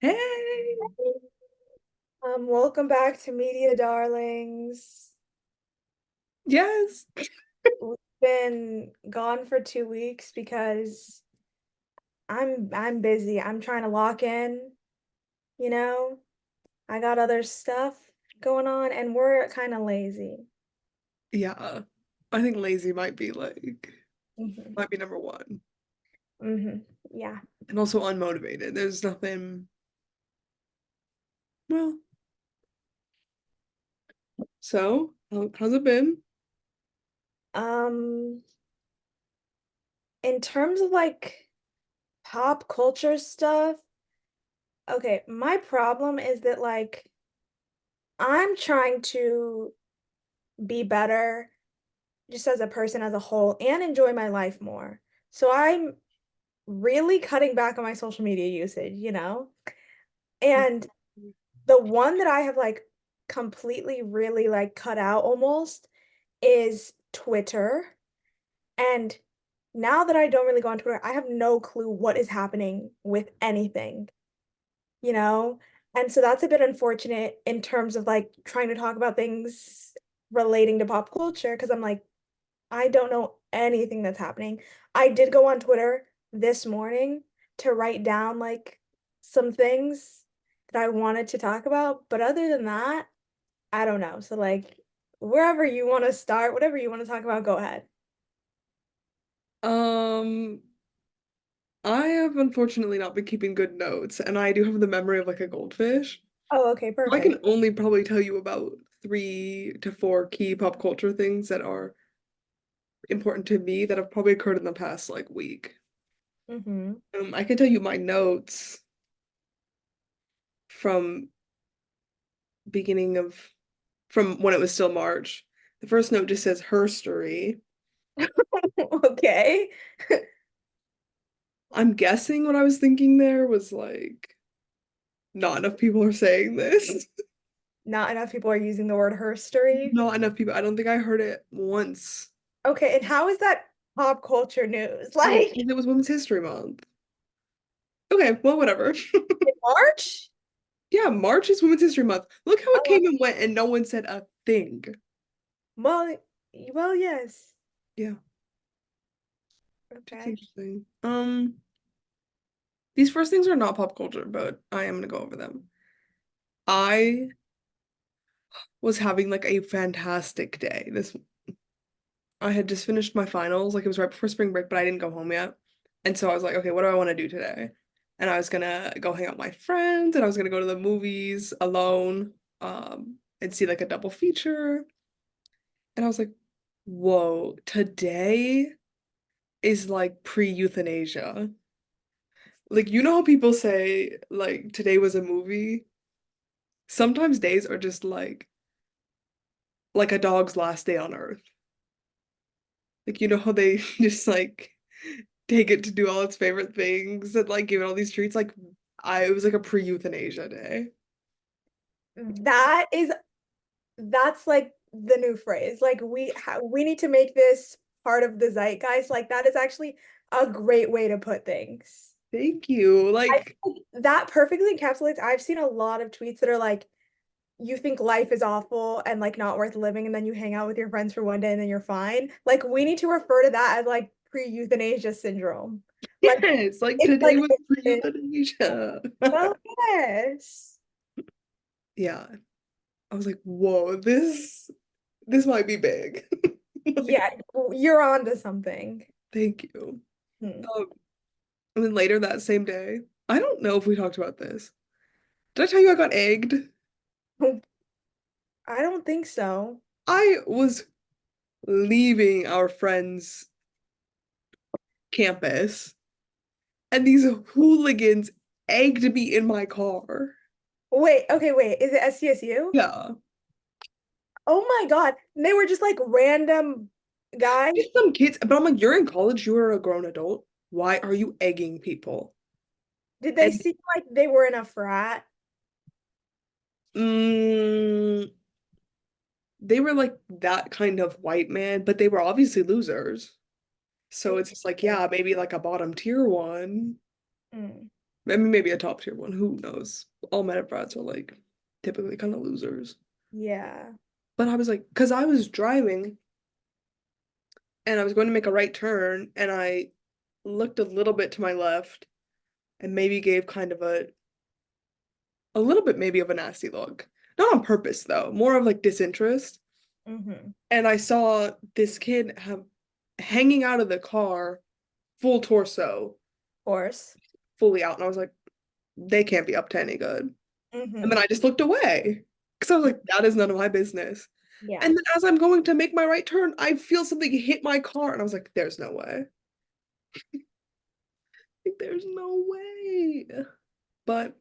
Hey, Welcome back to Media Darlings. yes. We've been gone for 2 weeks because I'm busy. I'm trying to lock in, you know. I got other stuff going on and we're kind of lazy. Yeah. I think lazy hmm might be number one. Yeah. And also unmotivated. There's nothing, well, so how's it been? Um, in terms of like pop culture stuff, okay, my problem is that like I'm trying to be better just as a person as a whole and enjoy my life more. So I'm really cutting back on my social media usage. And the one that I have like completely really like cut out almost is Twitter. And now that I don't really go on Twitter, I have no clue what is happening with anything, you know? And so that's a bit unfortunate in terms of like trying to talk about things relating to pop culture because I'm like, I don't know anything that's happening. I did go on Twitter this morning to write down like some things that I wanted to talk about, but other than that, I don't know. So like wherever you want to start, whatever you want to talk about, go ahead. Um, I have unfortunately not been keeping good notes, and I do have the memory of like a goldfish. Oh, okay, So I can perfect. only probably tell you about 3 to 4 key pop culture things that are important to me that have probably occurred in the past like week. Mm-hmm. I can tell you my notes from beginning of from when it was still March. The first note just says her story. Okay. I'm guessing what I was thinking there was like not enough people are saying this. Not enough people are using the word herstory. Not enough people. I don't think I heard it once. Okay, and how is that pop culture news? Oh, Like it was Women's History Month. Okay, well, whatever. in March? Yeah, March is Women's History Month. Look how it Oh, came and went, and no one said a thing. well, well, yes. Yeah, just Okay. interesting. These first things are not pop culture, but I am gonna go over them. I was having like a fantastic day. This I had just finished my finals, like it was right before spring break, but I didn't go home yet. And so I was like, okay, what do I want to do today? And I was gonna go hang out with my friends, and I was gonna go to the movies alone, and see like a double feature. And I was like, whoa, today is like pre-euthanasia. Like, you know how people say like today was a movie? Sometimes days are just like a dog's last day on earth. Like, you know how they just like take it to do all its favorite things and like give it all these treats? Like, it was like a pre-euthanasia day. That is that's like the new phrase. Like we need to make this part of the zeitgeist. Like that is actually a great way to put things. Thank you. I Like, think that perfectly encapsulates. I've seen a lot of tweets that are like, you think life is awful and like not worth living, and then you hang out with your friends for one day and then you're fine. Like we need to refer to that as like pre-euthanasia syndrome. Like yes, like it's today like was pre-euthanasia. well, yes. Yeah. I was like, whoa, this might be big. Like, Yeah, you're on to something. thank you. Hmm. Um, and then later that same day, I don't know if we talked about this. Did I tell you I got egged? I don't think so. I was leaving our friend's campus, and these hooligans egged me in my car. Wait, okay, wait. Is it SCSU? Yeah. Oh my God. They were just like random guys. Just some kids, but I'm like, you're in college, you are a grown adult. Why are you egging people? Did they And seem like they were in a frat? mm, they were like that kind of white man, but they were obviously losers. So it's just like, Interesting. yeah, maybe like a bottom tier one. Hmm. I mean, maybe a top tier one. Who knows? All meta brats are like typically kind of losers. Yeah. But I was like, because I was driving and I was going to make a right turn and I looked a little bit to my left and maybe gave kind of a little bit maybe of a nasty look. Not on purpose though, more of like disinterest. Mm-hmm. And I saw this kid have hanging out of the car, full torso, Course. fully out. And I was like, they can't be up to any good. And then Mm-hmm. I just looked away because I was like, that is none of my business. Yeah. And then as I'm going to make my right turn, I feel something hit my car. And I was like, there's no way. Like, there's no way. But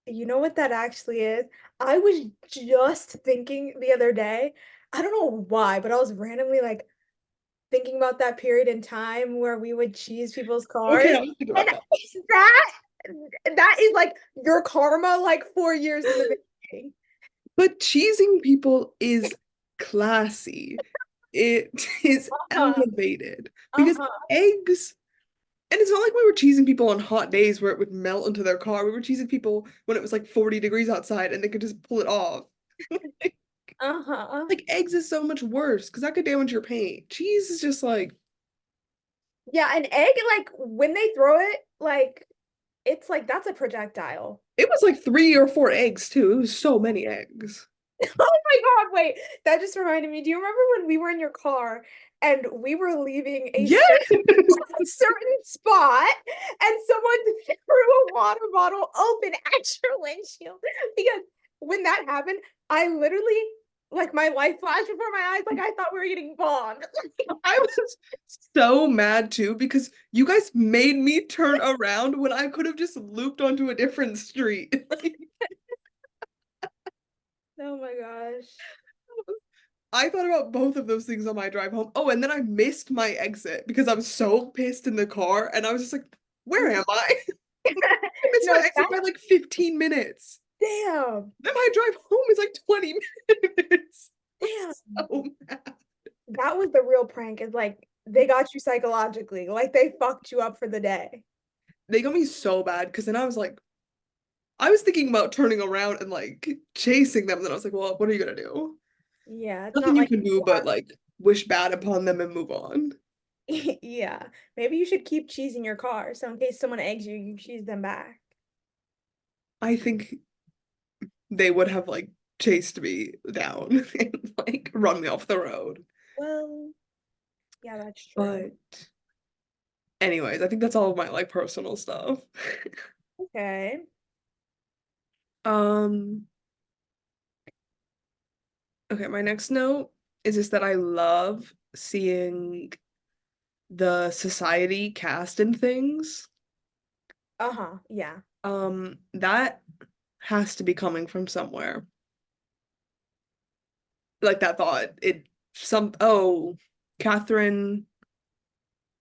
You know what that actually is? I was just thinking the other day, I don't know why, but I was randomly like thinking about that period in time where we would cheese people's okay, cars. I was thinking And about that. that is like your karma like 4 years in the beginning. But cheesing people is classy. It is Uh-huh. elevated because Uh-huh. eggs, and it's not like we were cheesing people on hot days where it would melt into their car. We were cheesing people when it was like 40 degrees outside and they could just pull it off. Uh-huh. Like eggs is so much worse because that could damage your paint. Cheese is just like Yeah, an egg, like when they throw it, like it's like that's a projectile. it was like 3 or 4 eggs too. It was so many eggs. Oh my God, wait. That just reminded me. Do you remember when we were in your car and we were leaving a Yes. certain spot and someone threw a water bottle open at your windshield? Because when that happened, I literally, like my life flashed before my eyes, like I thought we were getting bombed. I was so mad too because you guys made me turn around when I could have just looped onto a different street. Like, Oh my gosh. I thought about both of those things on my drive home. Oh, and then I missed my exit because I was so pissed in the car and I was just like, where am I? I missed my No, exit that by like 15 minutes. damn. Then my drive home is like 20 minutes. I Damn. was so mad. That was the real prank, is like they got you psychologically. Like they fucked you up for the day. They got me so bad because then I was like, I was thinking about turning around and like chasing them. And then I was like, well, what are you gonna do? Yeah, it's not Nothing you like can do you but like wish bad upon them and move on. yeah. Maybe you should keep cheesing your car, so in case someone eggs you, you cheese them back. I think they would have like chased me down and like run me off the road. Well, yeah, that's true. But anyways, I think that's all of my like personal stuff. Okay. Um, okay, my next note is just that I love seeing the society cast in things. Uh-huh. Yeah. That has to be coming from somewhere. Like that thought. It some oh, Catherine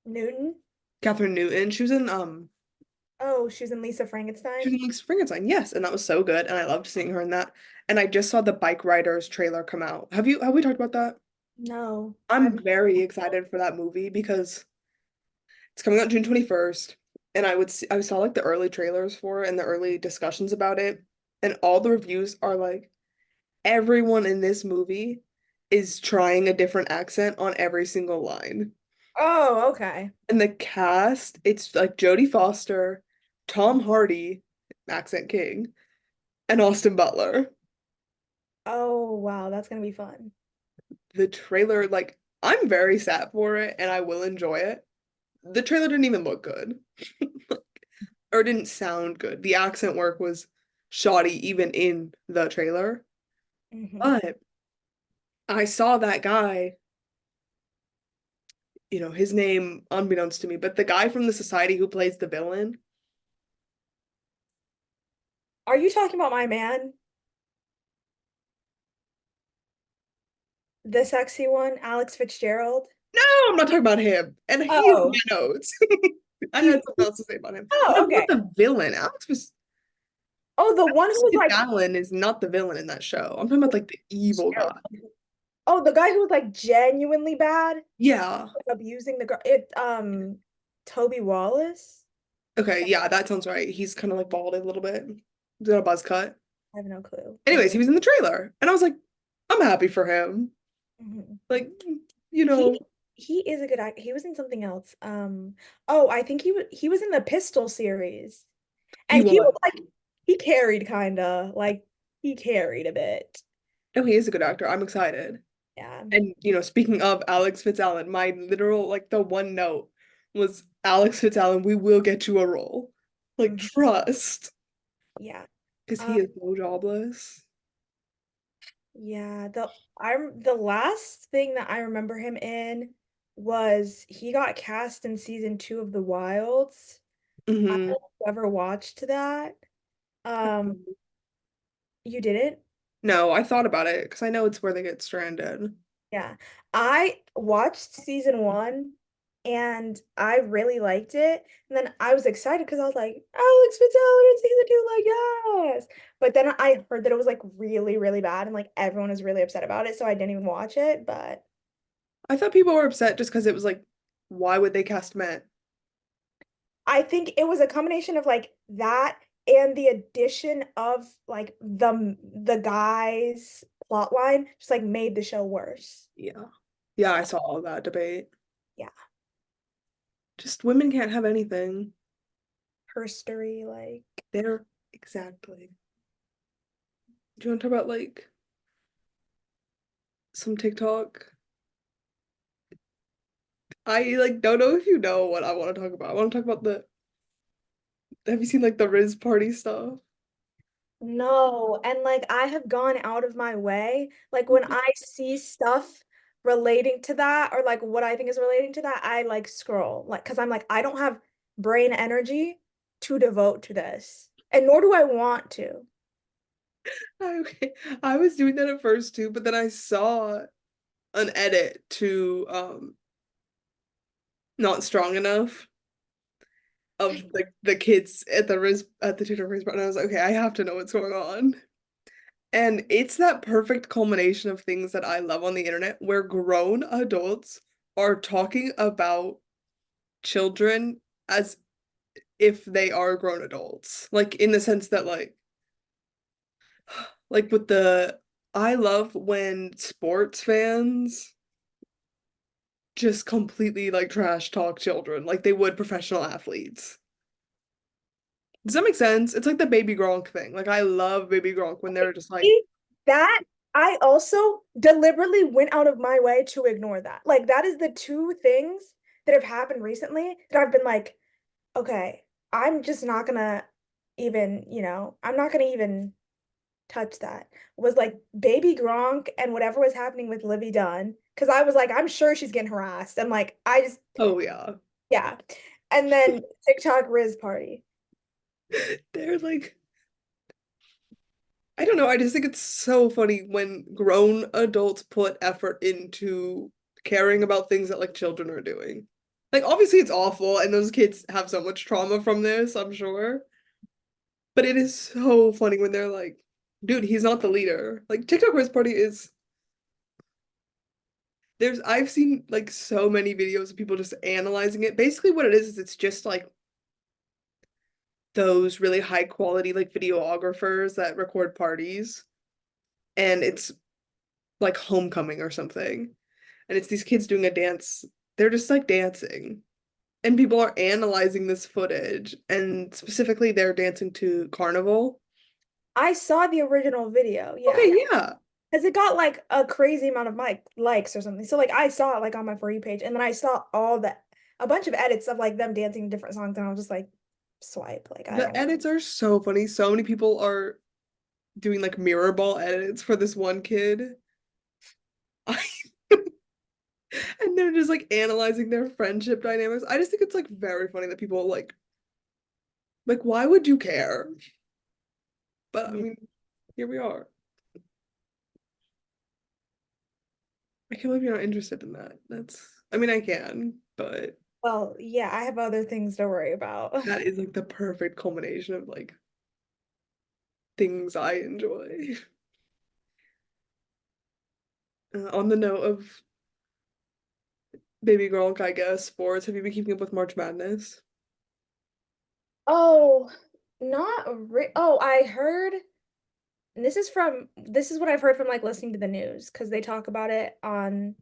Newton. Catherine Newton. Oh, she was in Lisa She Frankenstein. was in like Frankenstein, yes, and that was so good, and I loved seeing her in that. And I just saw the Bike Riders trailer come out. Have we talked about that? No, I've I'm very excited for that movie because it's coming out June 21st, and I saw like the early trailers for it and the early discussions about it, and all the reviews are like everyone in this movie is trying a different accent on every single line. Oh, okay. And the cast, it's like Jodie Foster, Tom Hardy, accent king, and Austin Butler. Oh, wow, that's gonna be fun. The trailer, like, I'm very sad for it and I will enjoy it. The trailer didn't even look good or didn't sound good. The accent work was shoddy even in the trailer. Hmm. But I saw that guy, his name unbeknownst to me, but the guy from the society who plays the villain. Are you talking about my man? The sexy one, Alex Fitzgerald? No, I'm not talking about him. And he is Oh, my notes. I you, had something else to say about him. But oh, I'm okay. not the villain. Oh, the one who Alex was like Allen is not the villain in that show. I'm talking about like the evil guy. Fitzgerald. Oh, the guy who was like genuinely bad, Yeah. like abusing the girl. It Toby Wallace. Okay, yeah, that sounds right. He's kind of like bald a little bit. He's got a buzz cut. I have no clue. Anyways, he was in the trailer, and I was like, I'm happy for him. Mhm. Like, you He know, he is a good actor. He was in something else. Oh, I think he was in the Pistol series. he And he was was. like he carried kinda. Like he carried a bit. No, he is a good actor. I'm excited. Yeah. And speaking of Alex Fitzallen, my literal like the one note was Alex Fitzallen, we will get you a role. Like Mhm. trust. Yeah. Because Um, he is so jobless. yeah, the last thing that I remember him in was he got cast in season 2 of The Wilds. I don't Hmm. know if you ever watched that. Um, you didn't? No, I thought about it because I know it's where they get stranded. Yeah. I watched season 1 and I really liked it. And then I was excited because I was like, Alex Fitzgerald in season 2, like, yes. But then I heard that it was like really, really bad and like everyone was really upset about it. So I didn't even watch it. But I thought people were upset just because it was like, why would they cast men? I think it was a combination of like that and the addition of like the guy's plot line just like made the show worse. Yeah. Yeah, I saw all that debate. Yeah. Just women can't have anything. Herstory, like They're exactly. Do you want to talk about like some TikTok? I like don't know if you know what I want to talk about. I want to talk about the have you seen like the Rizz party stuff? no, and like I have gone out of my way. Like when I see stuff relating to that or like what I think is relating to that, I like scroll. Like because I'm like, I don't have brain energy to devote to this. And nor do I want to. Okay. I was doing that at first too, but then I saw an edit to Not Strong Enough of the kids at the TikTok Rizz party. And I was like, okay, I have to know what's going on. And it's that perfect culmination of things that I love on the internet where grown adults are talking about children as if they are grown adults. Like in the sense that like with the I love when sports fans just completely like trash talk children like they would professional athletes. Does that make sense? It's like the Baby Gronk thing. Like I love Baby Gronk when they're just like, See, that I also deliberately went out of my way to ignore that. Like that is the two things that have happened recently that I've been like, okay, I'm just not gonna even, I'm not gonna even touch that. Was like baby Gronk and whatever was happening with Livy Dunn. Cause I was like, I'm sure she's getting harassed. And like I just oh yeah. yeah. And then TikTok Rizz party. They're like I don't know, I just think it's so funny when grown adults put effort into caring about things that like children are doing. Like obviously it's awful and those kids have so much trauma from this, I'm sure. But it is so funny when they're like, dude, he's not the leader. Like TikTok Rizz Party is I've seen like so many videos of people just analyzing it. Basically what it is it's just like those really high quality like videographers that record parties and it's like homecoming or something. And it's these kids doing a dance. They're just like dancing. And people are analyzing this footage and specifically they're dancing to Carnival. I saw the original video, yeah. Okay, yeah. Because it got like a crazy amount of likes or something. So like I saw it like on my For You page, and then I saw a bunch of edits of like them dancing different songs, and I was just like, swipe. Like I The don't. edits are so funny. So many people are doing like mirror ball edits for this one kid. And they're just like analyzing their friendship dynamics. I just think it's like very funny that people like why would you care? But I Yeah. mean, here we are. I can't believe you're not interested in that. I mean, I can, but Well, yeah, I have other things to worry about. that is like the perfect culmination of like things I enjoy. On the note of Baby Girl, I guess, sports, have you been keeping up with March Madness? Oh, not re oh, I heard and this is what I've heard from like listening to the news because they talk about it on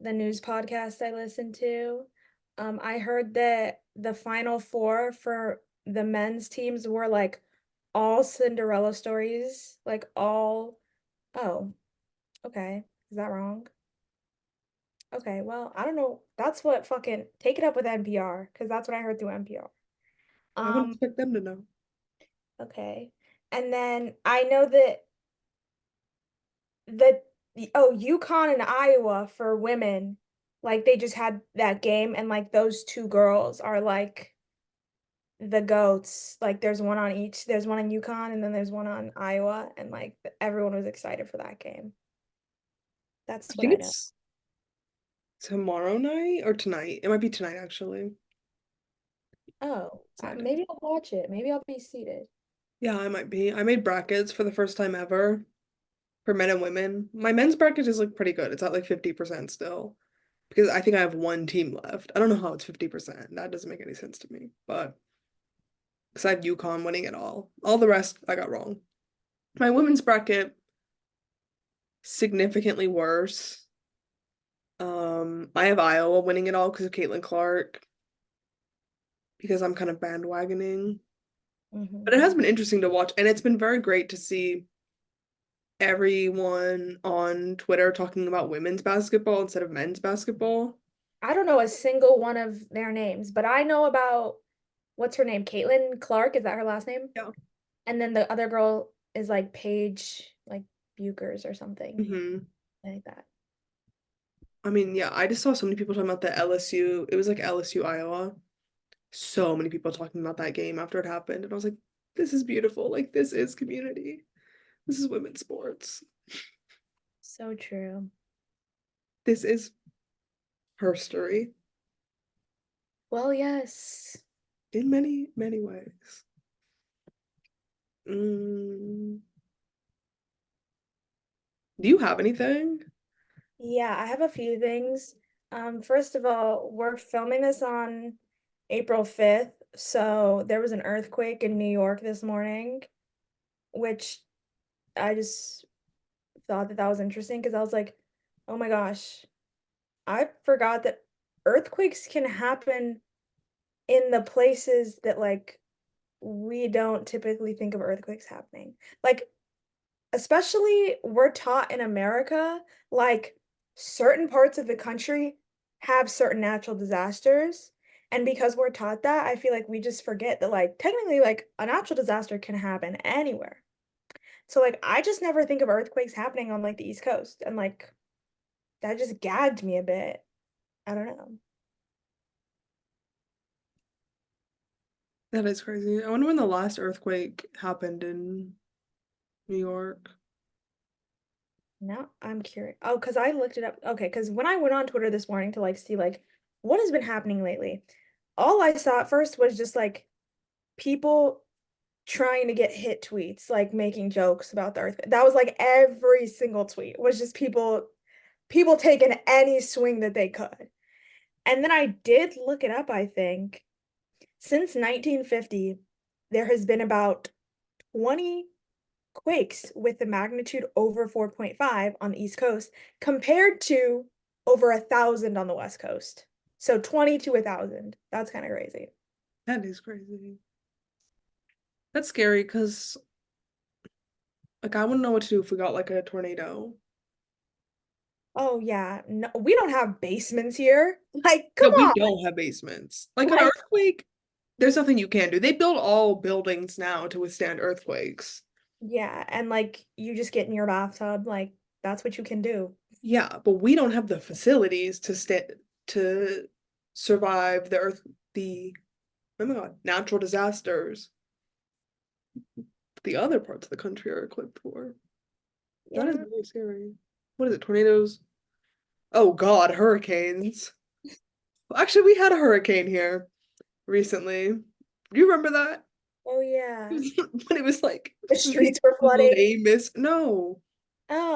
the news podcast I listen to. I heard that the final four for the men's teams were like all Cinderella stories, like all, oh, okay. Is that wrong? Okay, well, I don't know. That's what fucking take it up with NPR because that's what I heard through NPR. I wouldn't Um, expect them to know. okay. And then I know that the oh, UConn and Iowa for women, like they just had that game and like those two girls are like the goats. Like there's one on each. There's one in UConn and then there's one on Iowa and like everyone was excited for that game. I That's what think I know. it's tomorrow night or tonight. It might be tonight, actually. Oh, Excited. maybe I'll watch it. Maybe I'll be seated. Yeah, I might be. I made brackets for the first time ever for men and women. My men's bracket is like pretty good. It's at like 50% still because I think I have one team left. I don't know how it's 50%. That doesn't make any sense to me. But because I have UConn winning it all. All the rest I got wrong. My women's bracket significantly worse. I have Iowa winning it all because of Caitlin Clark because I'm kind of bandwagoning. But it has Hmm. been interesting to watch, and it's been very great to see everyone on Twitter talking about women's basketball instead of men's basketball. I don't know a single one of their names, but I know about what's her name? Caitlin Clark, is that her last name? Yeah. And then the other girl is like Paige, like Buchers or something like that. I mean, yeah, I just saw so many people talking about the LSU. It was like LSU Iowa. So many people talking about that game after it happened, and I was like, this is beautiful. Like this is community. This is women's sports. So true. This is herstory Well, yes. in many, many ways. Mm. Do you have anything? Yeah, I have a few things. First of all, we're filming this on April 5th, so there was an earthquake in New York this morning, which I just thought that that was interesting because I was like, oh my gosh, I forgot that earthquakes can happen in the places that like we don't typically think of earthquakes happening. Like, especially we're taught in America, like certain parts of the country have certain natural disasters. And because we're taught that, I feel like we just forget that like technically like a natural disaster can happen anywhere. So like I just never think of earthquakes happening on like the East Coast and like that just gagged me a bit. I don't know. That is crazy. I wonder when the last earthquake happened in New York. Now I'm curious. Oh, because I looked it up. Okay, because when I went on Twitter this morning to like see like what has been happening lately, all I saw at first was just like people trying to get hit tweets, like making jokes about the earthquake. That was like every single tweet was just people taking any swing that they could. And then I did look it up, I think. Since 1950, there has been about 20 quakes with the magnitude over 4.5 on the East Coast compared to over 1,000 on the West Coast. So 20 to 1,000. That's kind of crazy. That is crazy. That's scary because like I wouldn't know what to do if we got like a tornado. Oh yeah, no, we don't have basements here. Like, Yeah, come we on. don't have basements. Like an Like, earthquake, there's nothing you can do. They build all buildings now to withstand earthquakes. yeah, and like you just get in your bathtub, like that's what you can do. Yeah, but we don't have the facilities to survive the oh my God, natural disasters the other parts of the country are equipped for. That is Yeah. really scary. What is it? Tornadoes? Oh God, hurricanes. Well, actually, we had a hurricane here recently. Do you remember that? Oh It yeah. was when it was like The the streets were flooding. lamest. No,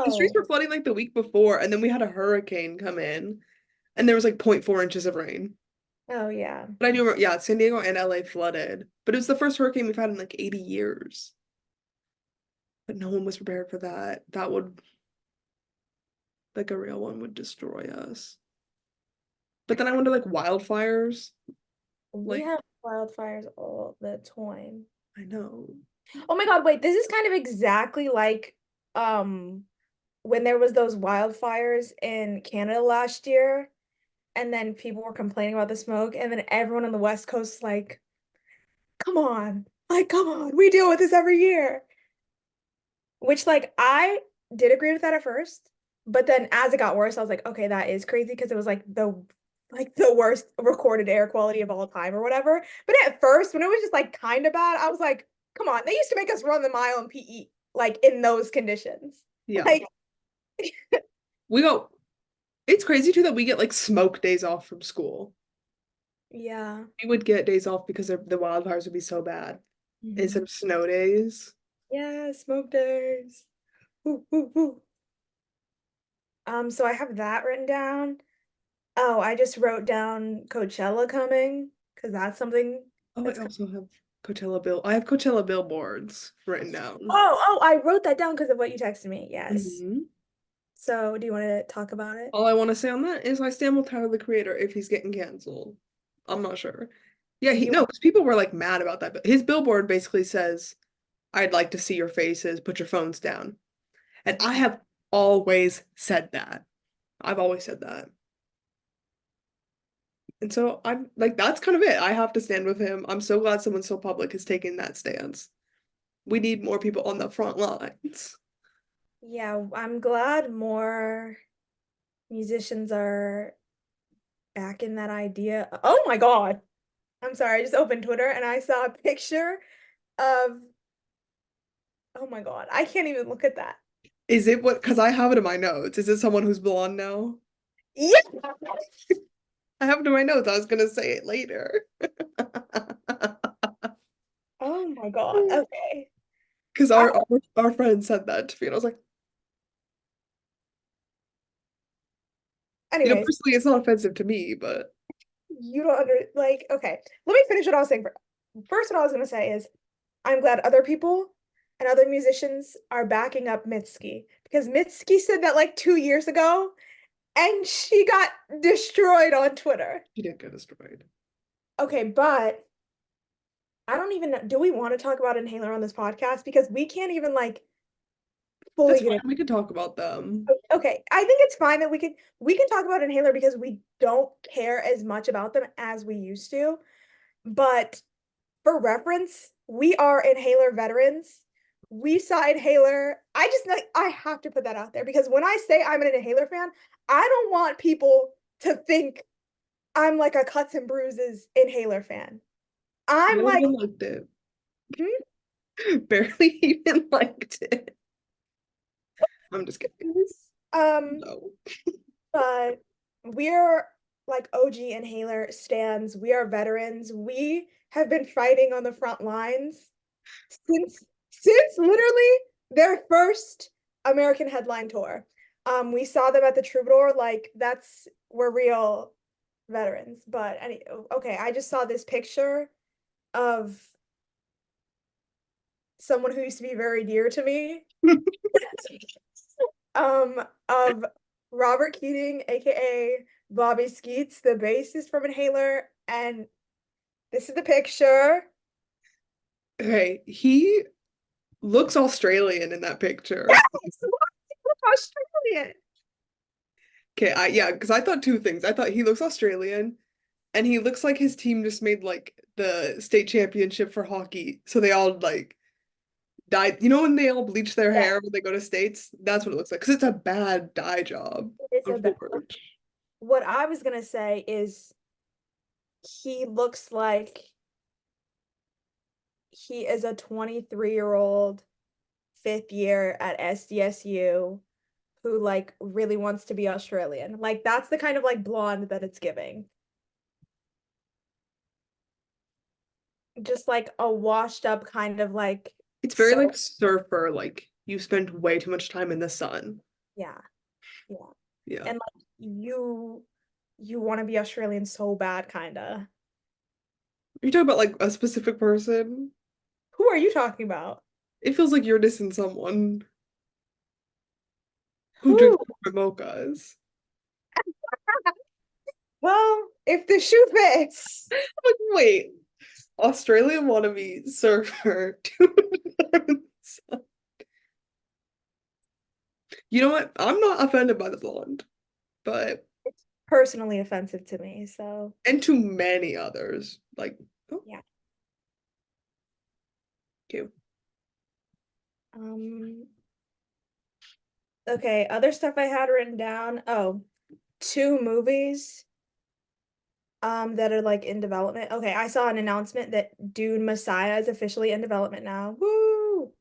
the streets Oh, were flooding like the week before, and then we had a hurricane come in, and there was like 0.4 inches of rain. Oh yeah. But I do remember, yeah, San Diego and LA flooded. But it was the first hurricane we've had in like 80 years. But no one was prepared for that. That would, like a real one, would destroy us. But then I wonder, like, wildfires. We Like, have wildfires all the time. I know. Oh my God, wait, this is kind of exactly like um when there was those wildfires in Canada last year, and then people were complaining about the smoke, and then everyone on the West Coast is like, come on, like, come on, we deal with this every year. Which, like, I did agree with that at first, but then as it got worse, I was like, okay, that is crazy because it was like the worst recorded air quality of all time or whatever. But at first, when it was just like kind of bad, I was like, come on, they used to make us run the mile in PE, like in those conditions. Yeah. Like, We go, it's crazy too that we get like smoke days off from school. yeah. We would get days off because the wildfires would be so bad instead Mhm. of snow days. Yeah, smoke days. Woo, woo, woo. So I have that written down. Oh, I just wrote down Coachella coming because that's something Oh, I that's also have I have Coachella billboards written down. oh, I wrote that down because of what you texted me. Yes. Mhm. So, do you want to talk about it? All I want to say on that is I stand with Tyler the Creator if he's getting canceled. I'm not sure. Yeah, he You no, because people were like mad about that. But his billboard basically says, "I'd like to see your faces. Put your phones down." And I have always said that. I've always said that. And so I'm like, that's kind of it. I have to stand with him. I'm so glad someone so public is taking that stance. We need more people on the front lines. Yeah, I'm glad more musicians are back in that idea. Oh my God. I'm sorry, I just opened Twitter and I saw a picture of, oh my God, I can't even look at that. Is it what? Because I have it in my notes. Is it someone who's blonde now? Yeah. I have it in my notes. I was gonna say it later. Oh my God. Okay. Because I, our friend said that to me, and I was like, anyways, personally, it's not offensive to me, but you don't like, okay. Let me finish what I was saying. First, what I was gonna say is I'm glad other people and other musicians are backing up Mitski because Mitski said that like 2 years ago and she got destroyed on Twitter. she did get destroyed. Okay, but I don't even know. Do we want to talk about Inhaler on this podcast? Because we can't even like fully That's get fine. it. We could talk about them. Okay, I think it's fine that we can talk about Inhaler because we don't care as much about them as we used to. But for reference, we are Inhaler veterans. We saw Inhaler. I just like I have to put that out there because when I say I'm an Inhaler fan, I don't want people to think I'm like a Cuts and Bruises Inhaler fan. I'm Barely like, even liked it. hmm? Barely even liked it. I'm just kidding. um, No. but we're like OG Inhaler stands. We are veterans. We have been fighting on the front lines since literally their first American headline tour. We saw them at the Troubadour. Like that's we're real veterans. But okay, I just saw this picture of someone who used to be very dear to me. Of Robert Keating, aka Bobby Skeets, the bassist from Inhaler, and this is the picture. Okay, he looks Australian in that picture. Yes, Australian. Okay, yeah, because I thought two things. I thought he looks Australian, and he looks like his team just made like the state championship for hockey. So they all like dyed. You know when they all bleach their Yeah, hair when they go to states? That's what it looks like. Because it's a bad dye job, it's a bit. unfortunately. What I was gonna say is he looks like he is a 23-year-old fifth year at SDSU who like really wants to be Australian. Like that's the kind of like blonde that it's giving. Just like a washed up kind of like It's very so like surfer, like you spend way too much time in the sun. yeah, yeah. Yeah. And like you you want to be Australian so bad, kinda. Are you talking about like a specific person? Who are you talking about? It feels like you're dissing someone who drinks Who? mochas. Well, if the shoe fits. Like, wait, Australian wannabe surfer. You know what? I'm not offended by the blonde, but It's personally offensive to me, so and to many others. Like, oh, yeah. cute. Um, okay, other stuff I had written down. Oh, two movies that are like in development. Okay, I saw an announcement that Dune Messiah is officially in development now. Woo!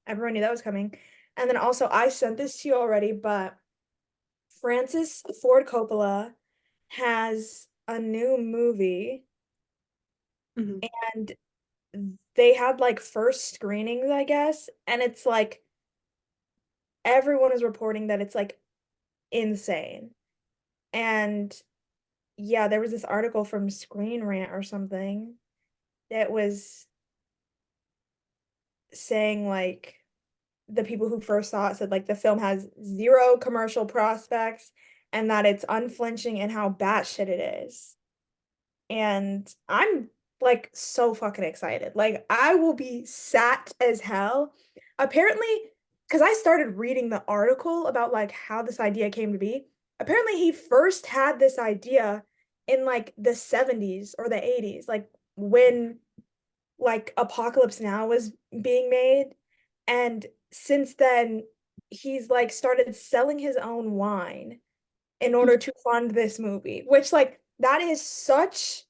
Everyone knew that was coming. And then also I sent this to you already, but Francis Ford Coppola has a new movie Mhm. and they had like first screenings, I guess, and it's like everyone is reporting that it's like insane. And yeah, there was this article from Screen Rant or something that was saying like the people who first saw it said like the film has zero commercial prospects and that it's unflinching in how batshit it is. And I'm like so fucking excited. Like I will be sat as hell. Apparently, because I started reading the article about like how this idea came to be. Apparently, he first had this idea in like the 70s or the 80s, like when like Apocalypse Now was being made. And since then, he's like started selling his own wine in order to fund this movie, which like that is such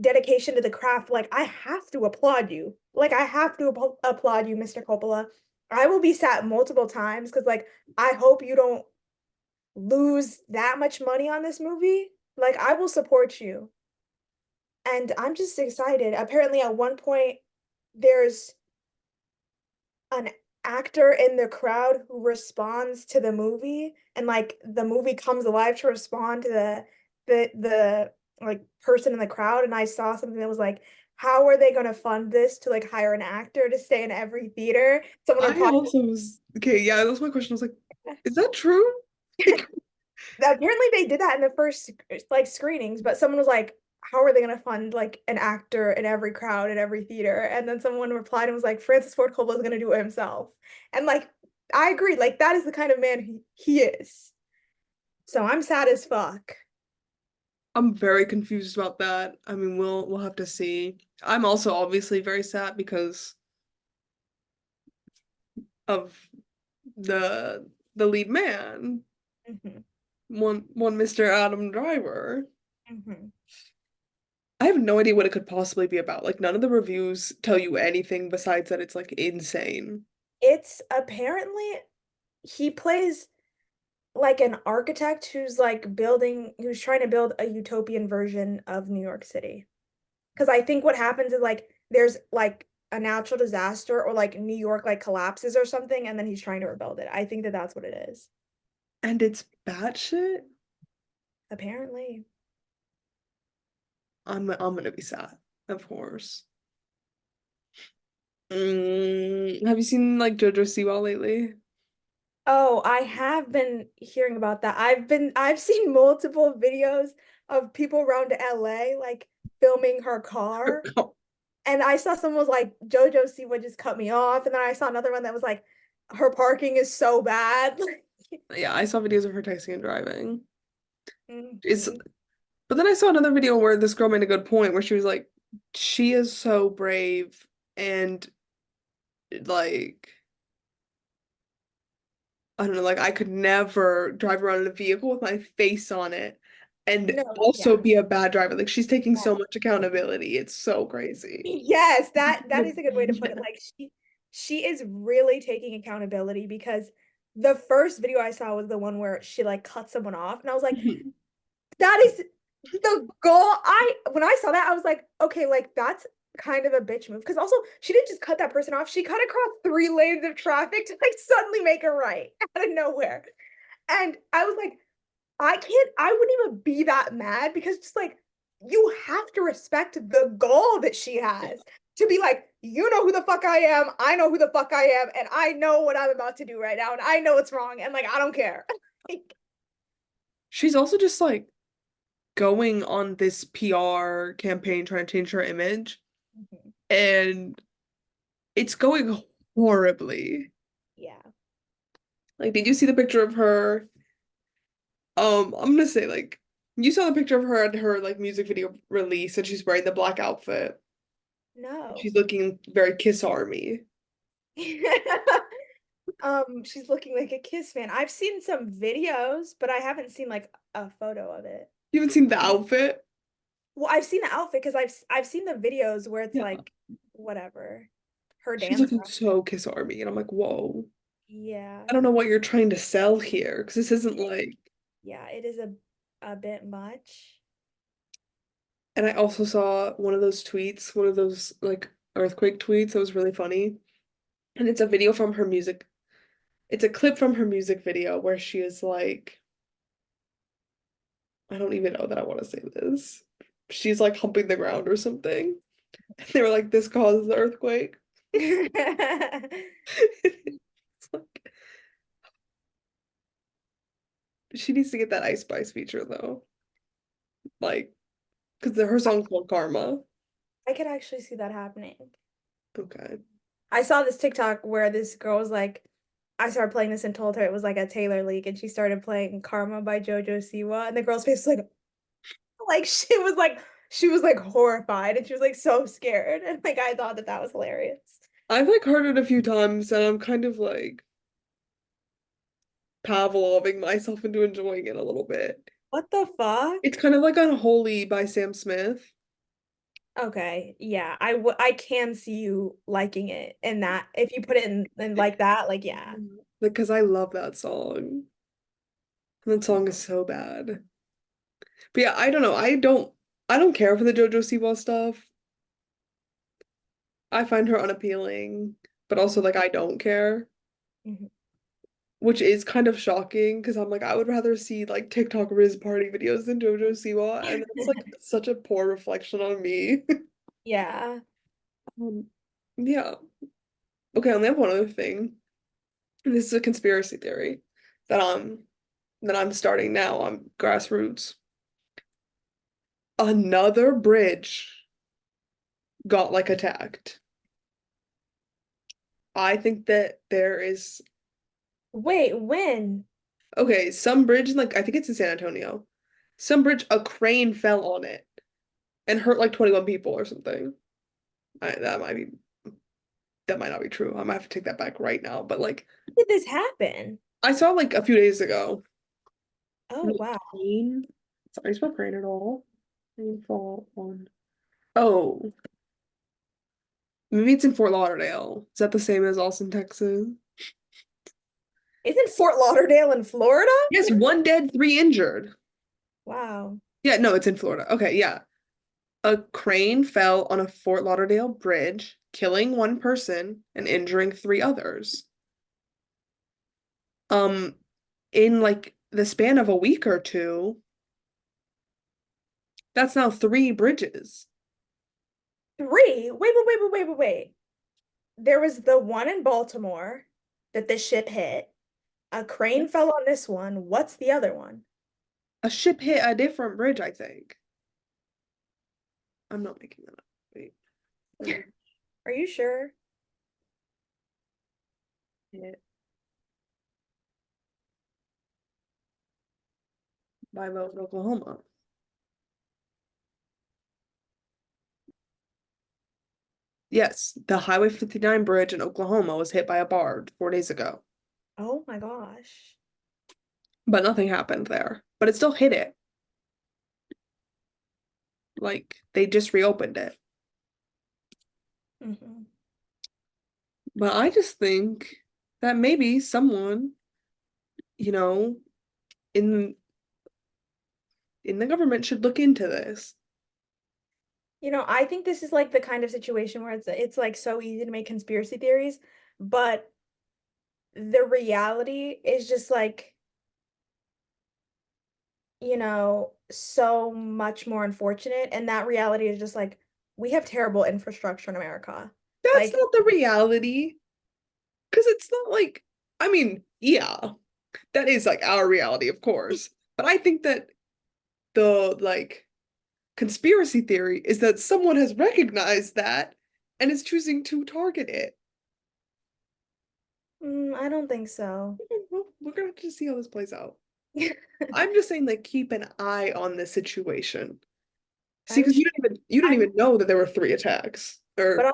dedication to the craft. Like I have to applaud you. Like I have to applaud you, Mr. Coppola. I will be sat multiple times because like I hope you don't lose that much money on this movie. Like I will support you. And I'm just excited. Apparently at one point there's an actor in the crowd who responds to the movie and like the movie comes alive to respond to the like person in the crowd, and I saw something that was like, how are they going to fund this to like hire an actor to stay in every theater? Someone I replied, also was okay. Yeah, that was my question. I was like, is that true? Like, apparently they did that in the first like screenings, but someone was like, how are they going to fund like an actor in every crowd in every theater? And then someone replied and was like, Francis Ford Coppola is going to do it himself. And like I agree, like that is the kind of man he is. So I'm sad as fuck. I'm very confused about that. I mean, we'll have to see. I'm also obviously very sad because of the lead man, Mhm, one Mr. Adam Driver. mhm. I have no idea what it could possibly be about. Like none of the reviews tell you anything besides that it's like insane. It's apparently he plays like an architect who's like building, who's trying to build a utopian version of New York City. Because I think what happens is like there's like a natural disaster or like New York like collapses or something, and then he's trying to rebuild it. I think that that's what it is. And it's batshit. Apparently. I'm gonna be sad, of course. Have you seen like JoJo Siwa lately? Oh, I have been hearing about that. I've seen multiple videos of people around LA like filming her car. And I saw someone was like, JoJo Siwa just cut me off. And then I saw another one that was like, her parking is so bad. Yeah, I saw videos of her texting and driving. It's Mhm. But then I saw another video where this girl made a good point where she was like, she is so brave and like I don't know, like I could never drive around in a vehicle with my face on it and No, also yeah. be a bad driver. Like she's taking so much accountability. It's so crazy. Yes, that is a good way to put it. Like she is really taking accountability because the first video I saw was the one where she like cut someone off, and I was like, Mhm. that is the goal. I when I saw that, I was like, okay, like that's kind of a bitch move. Because also she didn't just cut that person off, she cut across 3 lanes of traffic to like suddenly make a right out of nowhere. And I was like, I wouldn't even be that mad because just like you have to respect the goal that she has to be like, you know who the fuck I am, I know who the fuck I am, and I know what I'm about to do right now, and I know it's wrong, and like I don't care. Like, She's also just like going on this PR campaign trying to change her image, mhm. and it's going horribly. Yeah. Like, did you see the picture of her? I'm gonna say like you saw the picture of her at her like music video release, and she's wearing the black outfit. No. She's looking very Kiss Army. She's looking like a Kiss fan. I've seen some videos, but I haven't seen like a photo of it. You haven't seen the outfit? Well, I've seen the outfit because I've seen the videos where it's Yeah. like whatever. Her She's dance looking outfit. so Kiss Army, and I'm like, whoa. Yeah. I don't know what you're trying to sell here, because this isn't like. Yeah, it is a bit much. And I also saw one of those tweets, one of those like earthquake tweets that was really funny. And it's a video from her music. It's a clip from her music video where she is like, I don't even know that I want to say this. She's like humping the ground or something. And they were like, this caused the earthquake. It's like, she needs to get that Ice Spice feature though. Like, because her song's called Karma. I could actually see that happening. Okay. I saw this TikTok where this girl was like, I started playing this and told her it was like a Taylor leak, and she started playing Karma by JoJo Siwa, and the girl's face was like she was like horrified, and she was like so scared, and like I thought that that was hilarious. I've like heard it a few times and I'm kind of like Pavloving myself into enjoying it a little bit. What the fuck? It's kind of like Unholy by Sam Smith. Okay, yeah, I can see you liking it in that if you put it in like that, like yeah. Because I love that song. That song is so bad. But yeah, I don't know. I don't care for the JoJo Siwa stuff. I find her unappealing, but also like I don't care, Mhm. which is kind of shocking because I'm like I would rather see like TikTok Rizz party videos than JoJo Siwa, and that's like such a poor reflection on me. Yeah. Um, yeah. Okay, I only have one other thing. And this is a conspiracy theory that I'm starting now on Grassroots. Another bridge got like attacked. I think that there is Wait, when? okay, some bridge in like I think it's in San Antonio. Some bridge, a crane fell on it and hurt like 21 people or something. That might not be true. I might have to take that back right now. But like When did this happen? I saw like a few days ago. Oh wow. Crane. Sorry, spell crane at all. Crane fall on. Oh, maybe it's in Fort Lauderdale. Is that the same as Austin, Texas? Isn't Fort Lauderdale in Florida? Yes, one dead, three injured. Wow. Yeah, no, it's in Florida. Okay, yeah. A crane fell on a Fort Lauderdale bridge, killing one person and injuring three others. Um, in like the span of a week or two, that's now three bridges. Three. Wait. There was the one in Baltimore that the ship hit. A crane fell on this one. What's the other one? A ship hit a different bridge, I think. I'm not making that up. Wait. Bridge Are you sure? hit by boat in Oklahoma. Yes, the Highway 59 bridge in Oklahoma was hit by a barge 4 days ago, Oh my gosh. but nothing happened there. But it still hit it. Like they just reopened it. Hmm. But I just think that maybe someone, you know, in in the government should look into this. You know, I think this is like the kind of situation where it's like so easy to make conspiracy theories, but the reality is just like so much more unfortunate. And that reality is just like, we have terrible infrastructure in America. That's Like, not the reality. Because it's not like, I mean, yeah, that is like our reality, of course. But I think that the like conspiracy theory is that someone has recognized that and is choosing to target it. I don't think so. Well, we're gonna have to see how this plays out. I'm just saying, like, keep an eye on this situation. See, I'm because sure you didn't I'm even know that there were three attacks but or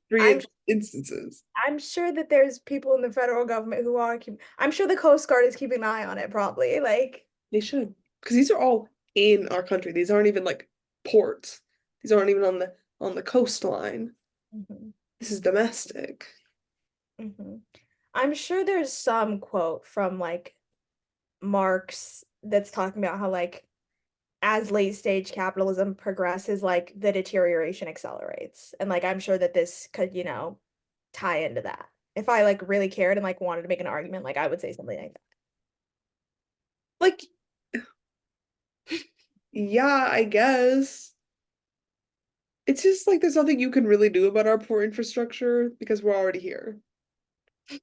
three I'm instances. I'm sure that there's people in the federal government who are keep I'm sure the Coast Guard is keeping an eye on it probably. Like, They should, because these are all in our country. These aren't even like ports. These aren't even on the coastline. mhm, This is domestic. mhm. I'm sure there's some quote from like Marx that's talking about how like as late stage capitalism progresses, like the deterioration accelerates. And like I'm sure that this could, tie into that. If I like really cared and like wanted to make an argument, like I would say something like Like, yeah, I guess. It's just like there's nothing you can really do about our poor infrastructure because we're already here. that.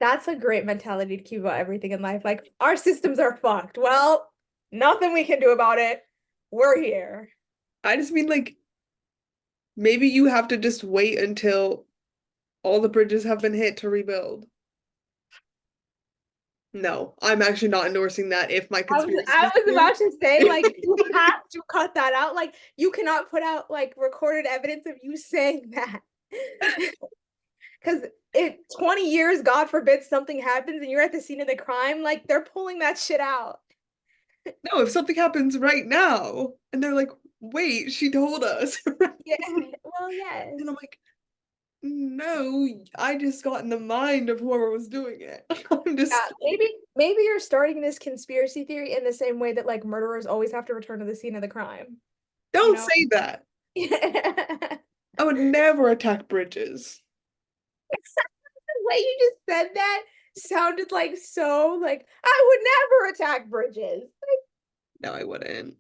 That's a great mentality to keep about everything in life. Like our systems are fucked. Well, nothing we can do about it. We're here. I just mean like maybe you have to just wait until all the bridges have been hit to rebuild. No, I'm actually not endorsing that if my I was conspiracy I is was true. about to say, like, you have to cut that out. Like, you cannot put out like recorded evidence of you saying that. Because if 20 years, God forbid, something happens and you're at the scene of the crime, like they're pulling that shit out. No, if something happens right now and they're like, wait, she told us. Yeah. Well, yes. And I'm like, no, I just got in the mind of whoever was doing it. I'm Yeah, just like, maybe you're starting this conspiracy theory in the same way that like murderers always have to return to the scene of the crime. You don't know? say that. The I would never attack bridges. way you just said that sounded like so like I would never attack bridges. No, I wouldn't.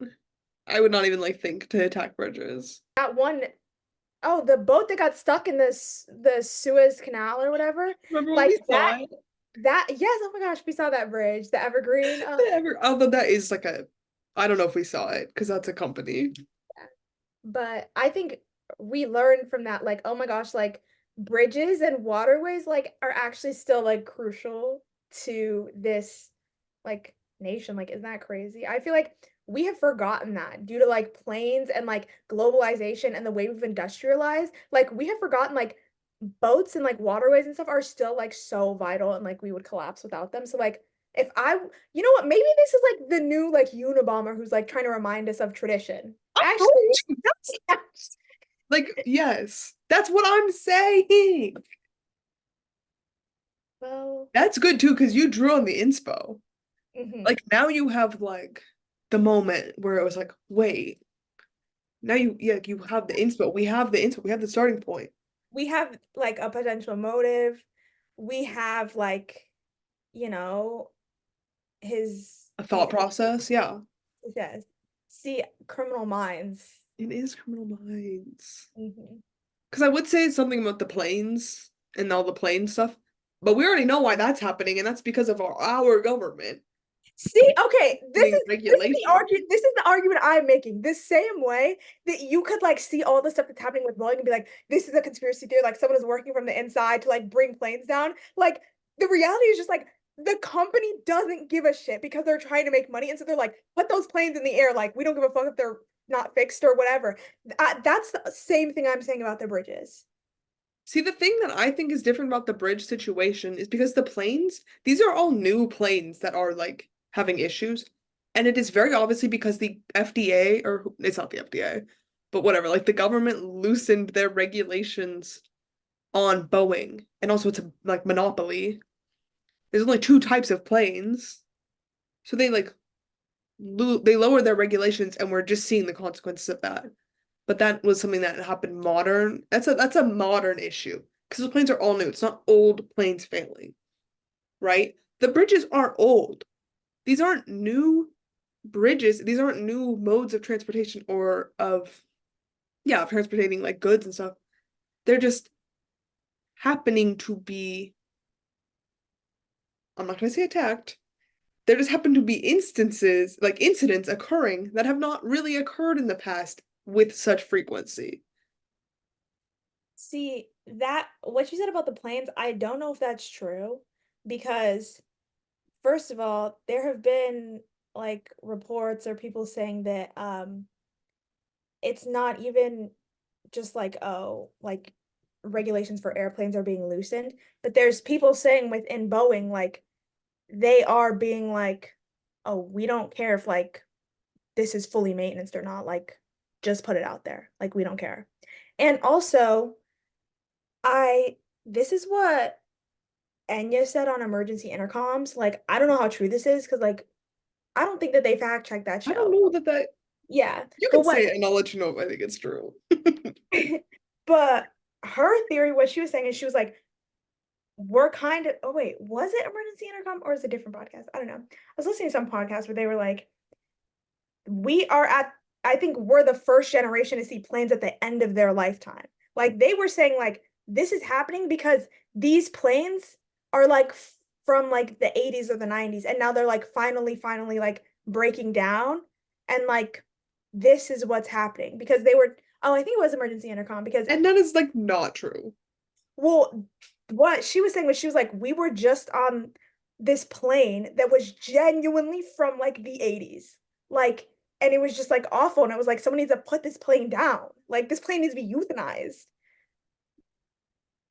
I would not even like think to attack bridges. That one, oh, the boat that got stuck in this the Suez Canal or whatever. Remember when Like we saw it? that yes, oh my gosh, we saw that bridge, the Evergreen. Although that is like a, I don't know if we saw it because that's a company. But I think we learned from that, like, oh my gosh, like bridges and waterways like are actually still like crucial to this like nation. Like, isn't that crazy? I feel like we have forgotten that due to like planes and like globalization and the way we've industrialized. Like, we have forgotten like boats and like waterways and stuff are still like so vital and like we would collapse without them. So like if I, you know what, maybe this is like the new like Unabomber who's like trying to remind us of tradition. I told Actually, you that's like yes, that's what I'm saying. well, That's good too because you drew on the inspo. mhm. Like now you have like the moment where it was like, wait, now you have the inspo. We have the inspo. We have the starting point. We have like a potential motive. We have like, you know, his A thought process, yeah. yes. See, Criminal Minds. It is Criminal Minds. Mhm. Because I would say something about the planes and all the plane stuff, but we already know why that's happening, and that's because of our government See, okay, putting this is the regulations. argument. This is the argument I'm making. The same way that you could like see all the stuff that's happening with Boeing and be like, this is a conspiracy theory. Like someone is working from the inside to like bring planes down. Like the reality is just like the company doesn't give a shit because they're trying to make money, and so they're like, put those planes in the air. Like we don't give a fuck if they're not fixed or whatever. That's the same thing I'm saying about the bridges. See, the thing that I think is different about the bridge situation is because the planes, these are all new planes that are like having issues. And it is very obviously because the FDA, or it's not the FDA, but whatever, like the government loosened their regulations on Boeing. And also it's a like monopoly. There's only two types of planes. So they like they lowered their regulations and we're just seeing the consequences of that. But that was something that happened modern. That's a modern issue because the planes are all new. It's not old planes failing, right? The bridges aren't old. These aren't new. bridges, these aren't new modes of transportation or of, yeah, of transportating like goods and stuff. They're just happening to be, I'm not going to say attacked. There just happen to be instances, like incidents occurring that have not really occurred in the past with such frequency. See, that what you said about the planes, I don't know if that's true because first of all, there have been like reports or people saying that it's not even just like oh, like regulations for airplanes are being loosened, but there's people saying within Boeing like they are being like, oh, we don't care if like this is fully maintenance or not, like just put it out there. Like we don't care. And also, I this is what Enya said on emergency intercoms. Like, I don't know how true this is because like I don't think that they fact checked that I don't show. know that Yeah. you But can what say it and I'll let you know if I think it's true. but her theory, what she was saying is she was like, we're kind of oh wait, was it emergency intercom or is it a different podcast? I don't know. I was listening to some podcast where they were like, we are at I think we're the first generation to see planes at the end of their lifetime. Like they were saying like this is happening because these planes are like from like the 80s or the 90s and now they're like finally like breaking down and like this is what's happening because they were oh I think it was emergency intercom because And that is like not true. well what she was saying was she was like we were just on this plane that was genuinely from like the 80s like and it was just like awful and it was like someone needs to put this plane down like this plane needs to be euthanized.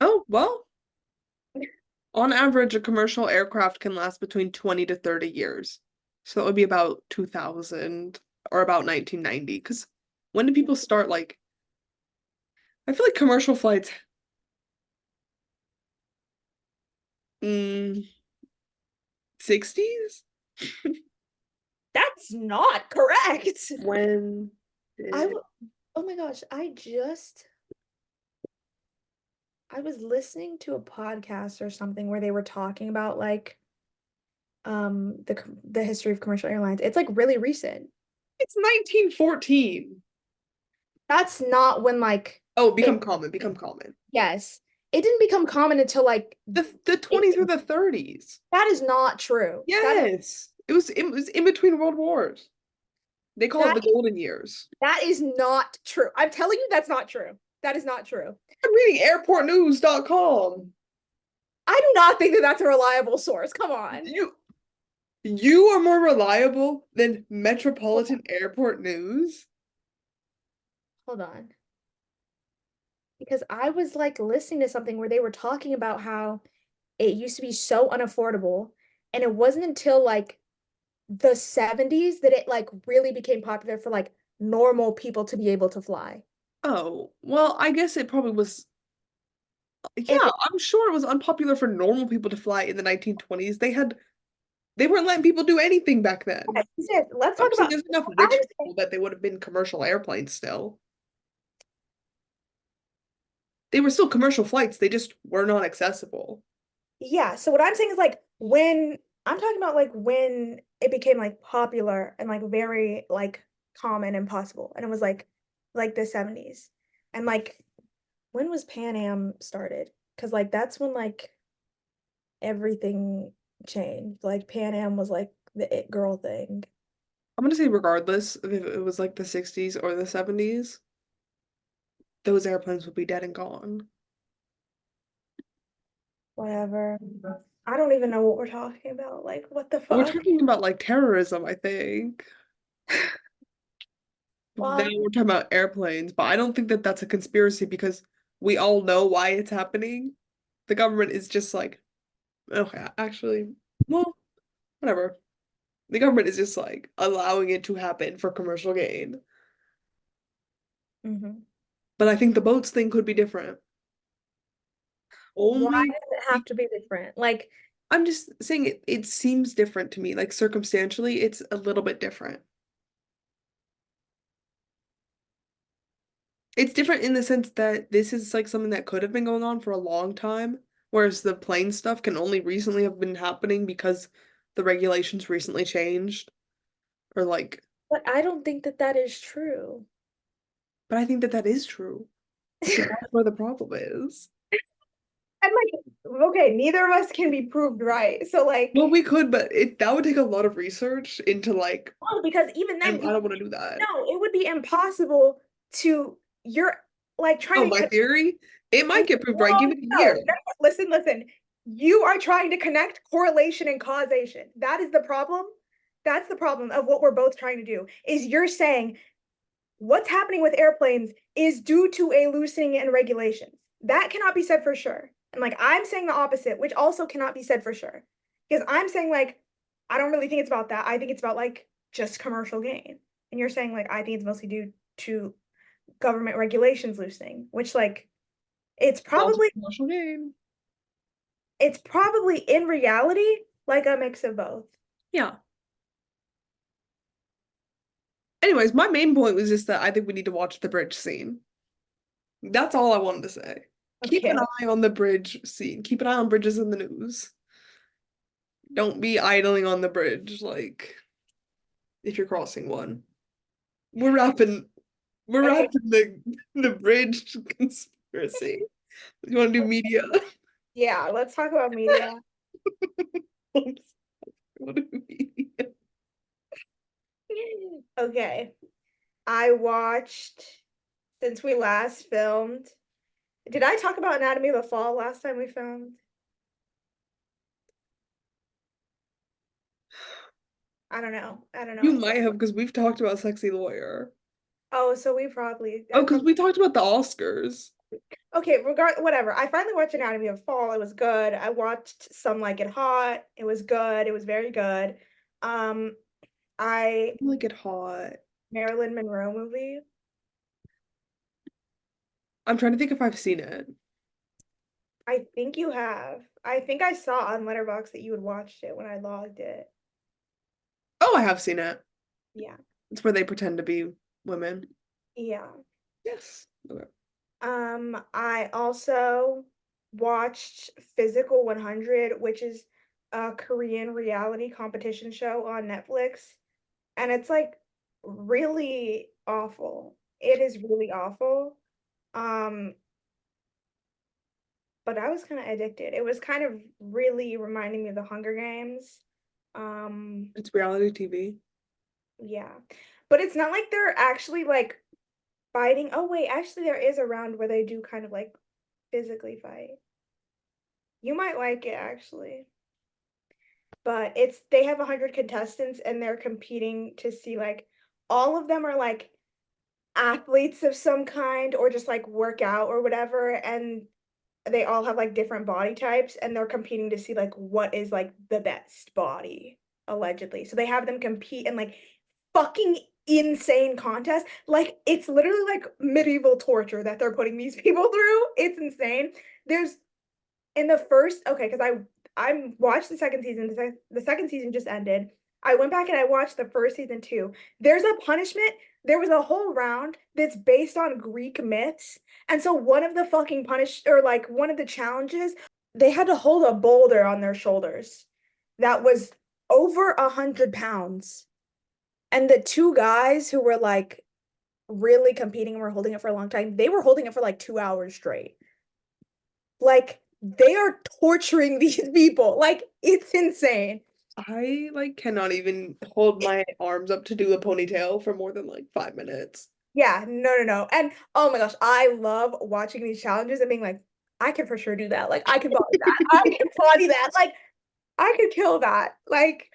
Oh, well, on average, a commercial aircraft can last between 20 to 30 years. So that would be about 2000 or about 1990. Because when did people start like, I feel like commercial flights, mm, 60s? That's not correct. When I did w- oh my gosh, I was listening to a podcast or something where they were talking about like the history of commercial airlines. It's like really recent. it's 1914. That's not when like Oh, it become common. yes. It didn't become common until like The it, 20s or the 30s. that is not true. Yes. It was in between world wars. They call it That the golden years. that is not true. I'm telling you that's not true. That is not true. I'm reading airportnews.com. I do not think that that's a reliable source. Come on. You you are more reliable than Metropolitan Airport News? Hold on. Because I was like listening to something where they were talking about how it used to be so unaffordable and it wasn't until like the 70s that it like really became popular for like normal people to be able to fly. Oh, well, I guess it probably was. And Yeah, I'm sure it was unpopular for normal people to fly in the 1920s. They weren't letting people do anything back then. let's talk I'm saying about there's enough I'm rich saying, people that they would have been commercial airplanes still. They were still commercial flights, they just were not accessible. yeah, so what I'm saying is like when I'm talking about like when it became like popular and like very like common and possible and it was like the 70s. And like when was Pan Am started? Because like that's when like everything changed. Like Pan Am was like the it girl thing. I'm gonna say regardless if it was like the 60s or the 70s, those airplanes would be dead and gone. Whatever. I don't even know what we're talking about. Like, what the We're fuck? talking about like terrorism, I think. Now Well, we're talking about airplanes, but I don't think that that's a conspiracy because we all know why it's happening. The government is just like, okay, actually, well, whatever. The government is just like allowing it to happen for commercial gain. mhm. But I think the boats thing could be different. Why Only does it have to be different? Like, I'm just saying it seems different to me. Like circumstantially, it's a little bit different. It's different in the sense that this is like something that could have been going on for a long time, whereas the plane stuff can only recently have been happening because the regulations recently changed or like, But I don't think that that is true. but I think that that is true. So that's where the problem is. I'm like, okay, neither of us can be proved right. So Well, like, we could, but that would take a lot of research into like, oh, because even then I you don't want to do that. no, it would be impossible to you're like trying Oh, to my theory? It might get proved right. Give it a no, year. no, listen, listen. You are trying to connect correlation and causation. That is the problem. That's the problem of what we're both trying to do. Is you're saying what's happening with airplanes is due to a loosening in regulations. That cannot be said for sure. And like I'm saying the opposite, which also cannot be said for sure. Because I'm saying like I don't really think it's about that. I think it's about like just commercial gain. And you're saying like I think it's mostly due to government regulations loosening, which like it's Also probably commercial game. it's probably in reality like a mix of both. Yeah. Anyways, my main point was just that I think we need to watch the bridge scene. That's all I wanted to say. Keep Okay. an eye on the bridge scene. Keep an eye on bridges in the news. Don't be idling on the bridge, like if you're crossing one. We're wrapping we're Okay. wrapping the bridge conspiracy. You want to do media? Yeah, let's talk about media. What do media? Okay. I watched since we last filmed. Did I talk about Anatomy of a Fall last time we filmed? I don't know. I don't You know. might have because we've talked about Sexy Lawyer. Oh, so we probably Oh, I because probably we talked about the Oscars. okay, whatever. I finally watched Anatomy of a Fall. It was good. I watched Some Like It Hot. It was good. It was very good. Um, I Like it hot. Marilyn Monroe movie. I'm trying to think if I've seen it. I think you have. I think I saw on Letterboxd that you had watched it when I logged it. Oh, I have seen it. Yeah. It's where they pretend to be women. Yeah. Yes. Okay. I also watched Physical 100, which is a Korean reality competition show on Netflix, and it's like really awful. It is really awful. Um, but I was kind of addicted. It was kind of really reminding me of the Hunger Games. Um, It's reality TV. yeah. But it's not like they're actually like fighting. Oh wait, actually there is a round where they do kind of like physically fight. You might like it actually. But it's they have 100 contestants and they're competing to see like all of them are like athletes of some kind or just like work out or whatever and they all have like different body types and they're competing to see like what is like the best body allegedly. So they have them compete in like fucking insane contests. Like it's literally like medieval torture that they're putting these people through. It's insane. There's in the first okay, because I watched the second season. The second season just ended. I went back and I watched the first season too. There's a punishment. There was a whole round that's based on Greek myths. And so one of the fucking punish or like one of the challenges, they had to hold a boulder on their shoulders that was over 100 pounds. And the two guys who were like really competing and were holding it for a long time, they were holding it for like 2 hours straight. Like they are torturing these people. Like it's insane. I like cannot even hold my arms up to do a ponytail for more than like 5 minutes. Yeah, no, no, no. And oh my gosh, I love watching these challenges and being like, I can for sure do that. Like I can body that. I can body that. Like I could kill that. Like,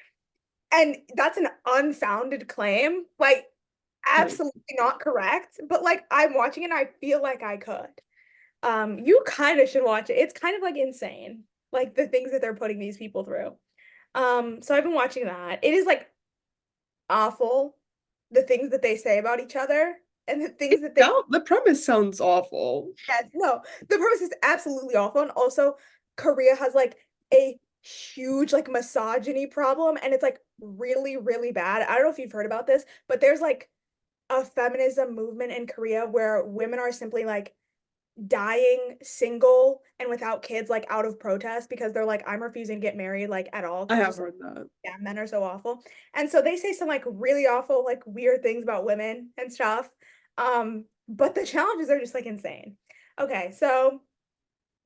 and that's an unfounded claim. Like Like, absolutely not correct. But like I'm watching it and I feel like I could. You kind of should watch it. It's kind of like insane, like the things that they're putting these people through. So I've been watching that. It is like awful, the things that they say about each other and the things that they the premise sounds awful. yes, no, the premise is absolutely awful. And also Korea has like a huge like misogyny problem and it's like really, really bad. I don't know if you've heard about this, but there's like a feminism movement in Korea where women are simply like dying single and without kids like out of protest because they're like, I'm refusing to get married like at all I because have just like, heard that. yeah, men are so awful. And so they say some like really awful, like weird things about women and stuff. But the challenges are just like insane. Okay, so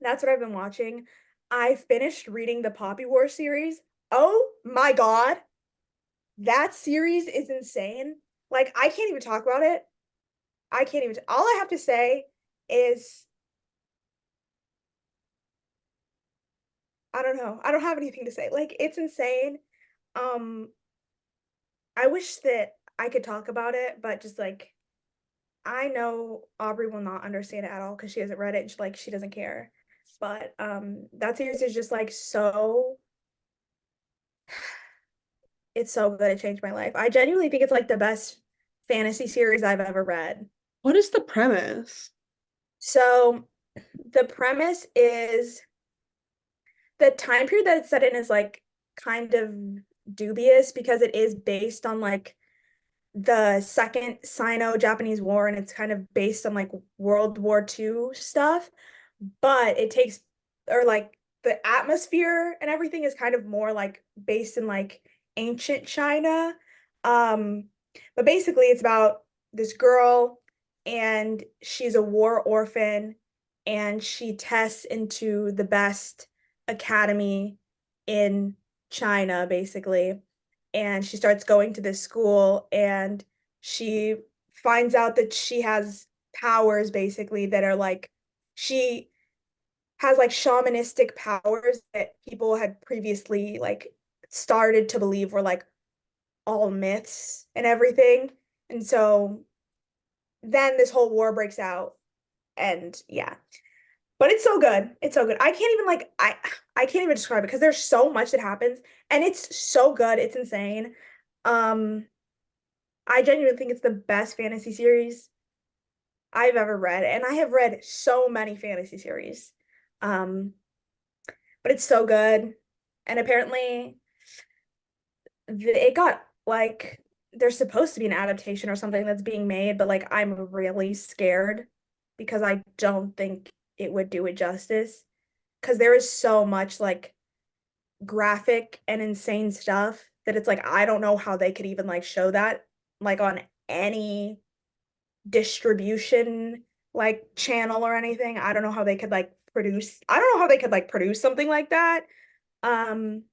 that's what I've been watching. I finished reading the Poppy War series. Oh my God, that series is insane. Like, I can't even talk about it. I can't even, all I have to say is, I don't know. I don't have anything to say. Like, it's insane. Um, I wish that I could talk about it, but just like, I know Aubrey will not understand it at all because she hasn't read it. And like, she doesn't care. But that series is just like so, it's so good. It changed my life. I genuinely think it's like the best fantasy series I've ever read. What is the premise? So the premise is the time period that it's set in is like kind of dubious because it is based on like the second Sino-Japanese War and it's kind of based on like World War II stuff, but it takes or like the atmosphere and everything is kind of more like based in like ancient China. Um, but basically it's about this girl and she's a war orphan and she tests into the best academy in China, basically. And she starts going to this school and she finds out that she has powers basically that are like she has like shamanistic powers that people had previously like started to believe were like all myths and everything. And so then this whole war breaks out and yeah. But it's so good. It's so good. I can't even like I can't even describe it because there's so much that happens and it's so good. It's insane. Um I genuinely think it's the best fantasy series I've ever read and I have read so many fantasy series. Um but it's so good. And apparently it got like there's supposed to be an adaptation or something that's being made, but like I'm really scared because I don't think it would do it justice because there is so much like graphic and insane stuff that it's like I don't know how they could even like show that like on any distribution like channel or anything. I don't know how they could like produce I don't know how they could like produce something like that. Um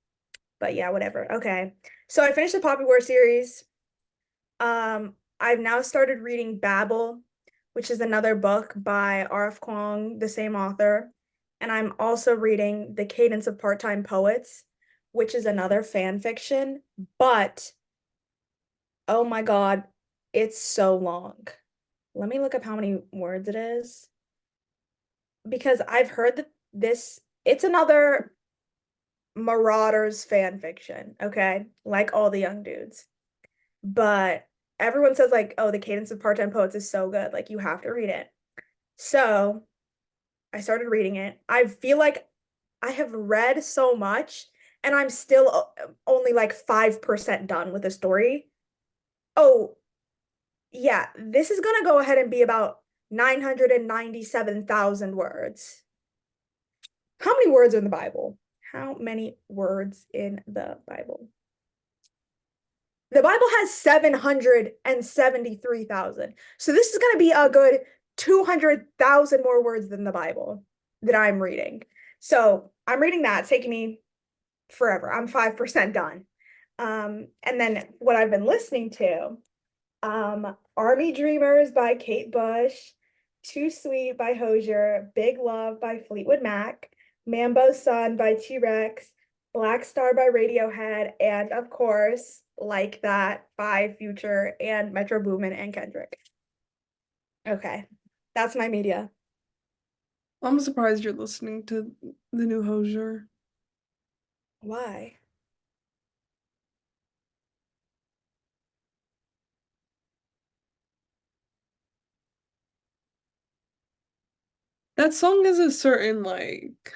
but yeah, whatever. Okay. So I finished the Poppy War series. I've now started reading Babel, which is another book by R.F. Kuang, the same author. And I'm also reading The Cadence of Part-Time Poets, which is another fan fiction. But oh my God, it's so long. Let me look up how many words it is. Because I've heard that it's another Marauders fan fiction, okay? Like all the young dudes. But everyone says like, oh, The Cadence of Part-Time Poets is so good. Like you have to read it. So I started reading it. I feel like I have read so much and I'm still only like 5% done with the story. Oh, yeah, this is gonna go ahead and be about 997,000 words. How many words are in the Bible? How many words in the Bible? The Bible has 773,000. So this is going to be a good 200,000 more words than the Bible that I'm reading. So I'm reading that. It's taking me forever. I'm 5% done. And then what I've been listening to, Army Dreamers by Kate Bush, Too Sweet by Hosier, Big Love by Fleetwood Mac, Mambo Sun by T-Rex, Black Star by Radiohead, and of course, Like That by Future and Metro Boomin and Kendrick. Okay, that's my media. I'm surprised you're listening to the new Hosier. Why? That song has a certain like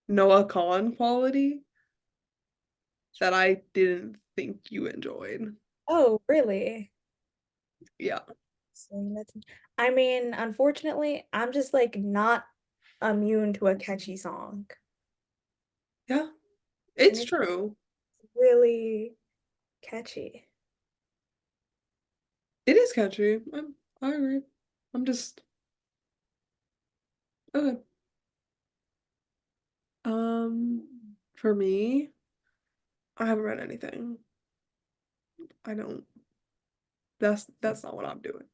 Noah Kahan quality that I didn't think you enjoyed. Oh, really? Yeah. So I mean, unfortunately, I'm just like not immune to a catchy song. Yeah, And it's it's true. really catchy. It is catchy. I agree. I'm just okay. For me, I haven't read anything. I don't. That's not what I'm doing.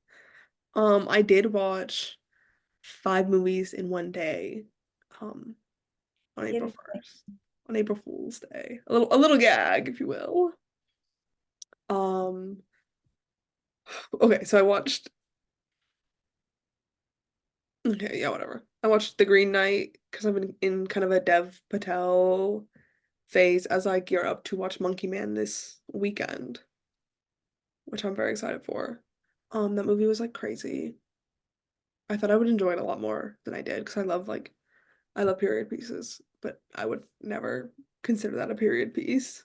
I did watch 5 movies in one day. Um, on April In 1st, on April Fool's Day. A little gag, if you will. Um, okay, so I watched. Okay, yeah, whatever. I watched The Green Knight because I've been in kind of a Dev Patel phase as I gear up to watch Monkey Man this weekend, which I'm very excited for. That movie was like crazy. I thought I would enjoy it a lot more than I did because I love period pieces, but I would never consider that a period piece.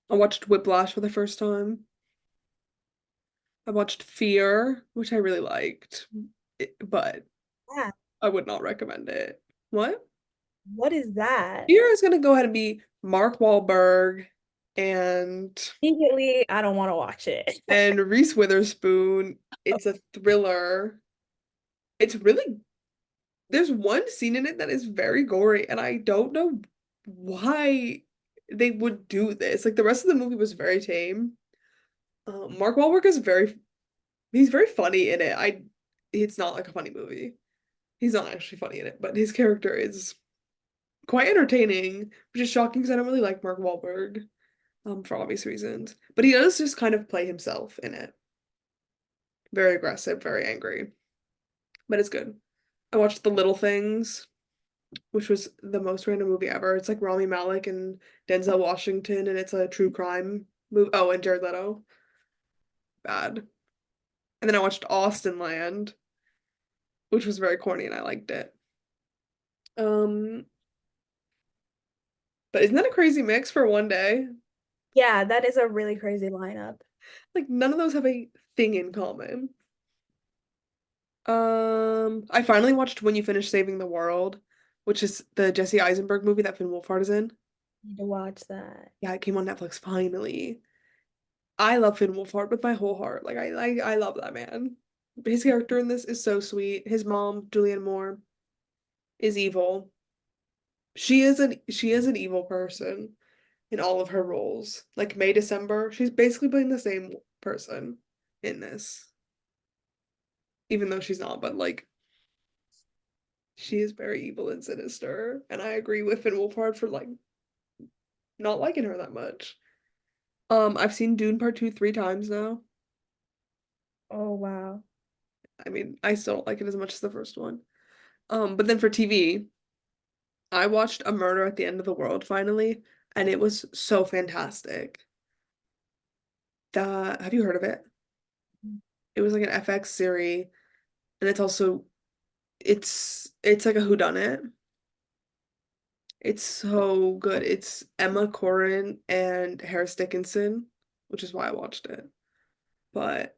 I watched Whiplash for the first time. I watched Fear, which I really liked, but that. I would not recommend it. What? What is that? Fear is gonna go ahead and be Mark Wahlberg and Immediately, I don't want to watch it. Reese Witherspoon. It's a thriller. It's really there's one scene in it that is very gory, and I don't know why they would do this. Like the rest of the movie was very tame. Mark Wahlberg is he's very funny in it. It's not like a funny movie. He's not actually funny in it, but his character is quite entertaining, which is shocking because I don't really like Mark Wahlberg, for obvious reasons. But he does just kind of play himself in it. Very aggressive, very angry, but it's good. I watched The Little Things, which was the most random movie ever. It's like Rami Malek and Denzel Washington, and it's a true crime movie. Oh, and Jared Leto. Bad. And then I watched Austin Land, which was very corny, and I liked it. Um, but isn't that a crazy mix for one day? Yeah, that is a really crazy lineup. Like none of those have a thing in common. I finally watched When You Finish Saving the World, which is the Jesse Eisenberg movie that Finn Wolfhard is in. Need to watch that. Yeah, it came on Netflix finally. I love Finn Wolfhard with my whole heart. Like I love that man. His character in this is so sweet. His mom, Julianne Moore, is evil. She is an evil person in all of her roles. Like May December, she's basically playing the same person in this, even though she's not, but like she is very evil and sinister. And I agree with Finn Wolfhard for like not liking her that much. I've seen Dune Part 2 3 times now. Oh, wow. I mean, I still don't like it as much as the first one. But then for TV, I watched A Murder at the End of the World finally, and it was so fantastic. Have you heard of it? It was like an FX series, and it's like a whodunit. It's so good. It's Emma Corrin and Harris Dickinson, which is why I watched it. But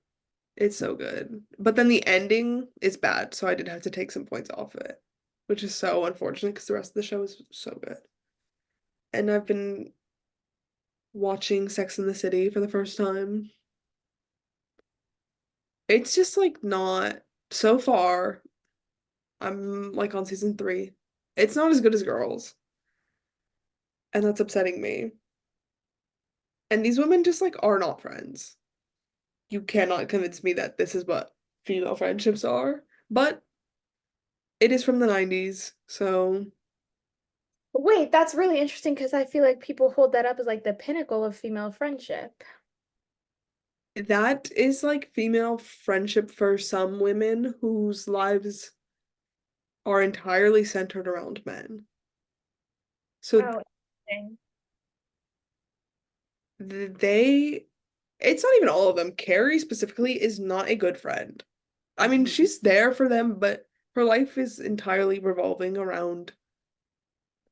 it's so good. But then the ending is bad, so I did have to take some points off it, which is so unfortunate because the rest of the show is so good. And I've been watching Sex and the City for the first time. It's just like not so far. I'm like on season 3. It's not as good as Girls, and that's upsetting me. And these women just like are not friends. You cannot convince me that this is what female friendships are. But it is from the 90s, so Wait, that's really interesting because I feel like people hold that up as like the pinnacle of female friendship. that is like female friendship for some women whose lives are entirely centered around men. So Oh, interesting. they, it's not even all of them. Carrie specifically is not a good friend. I mean, she's there for them, but her life is entirely revolving around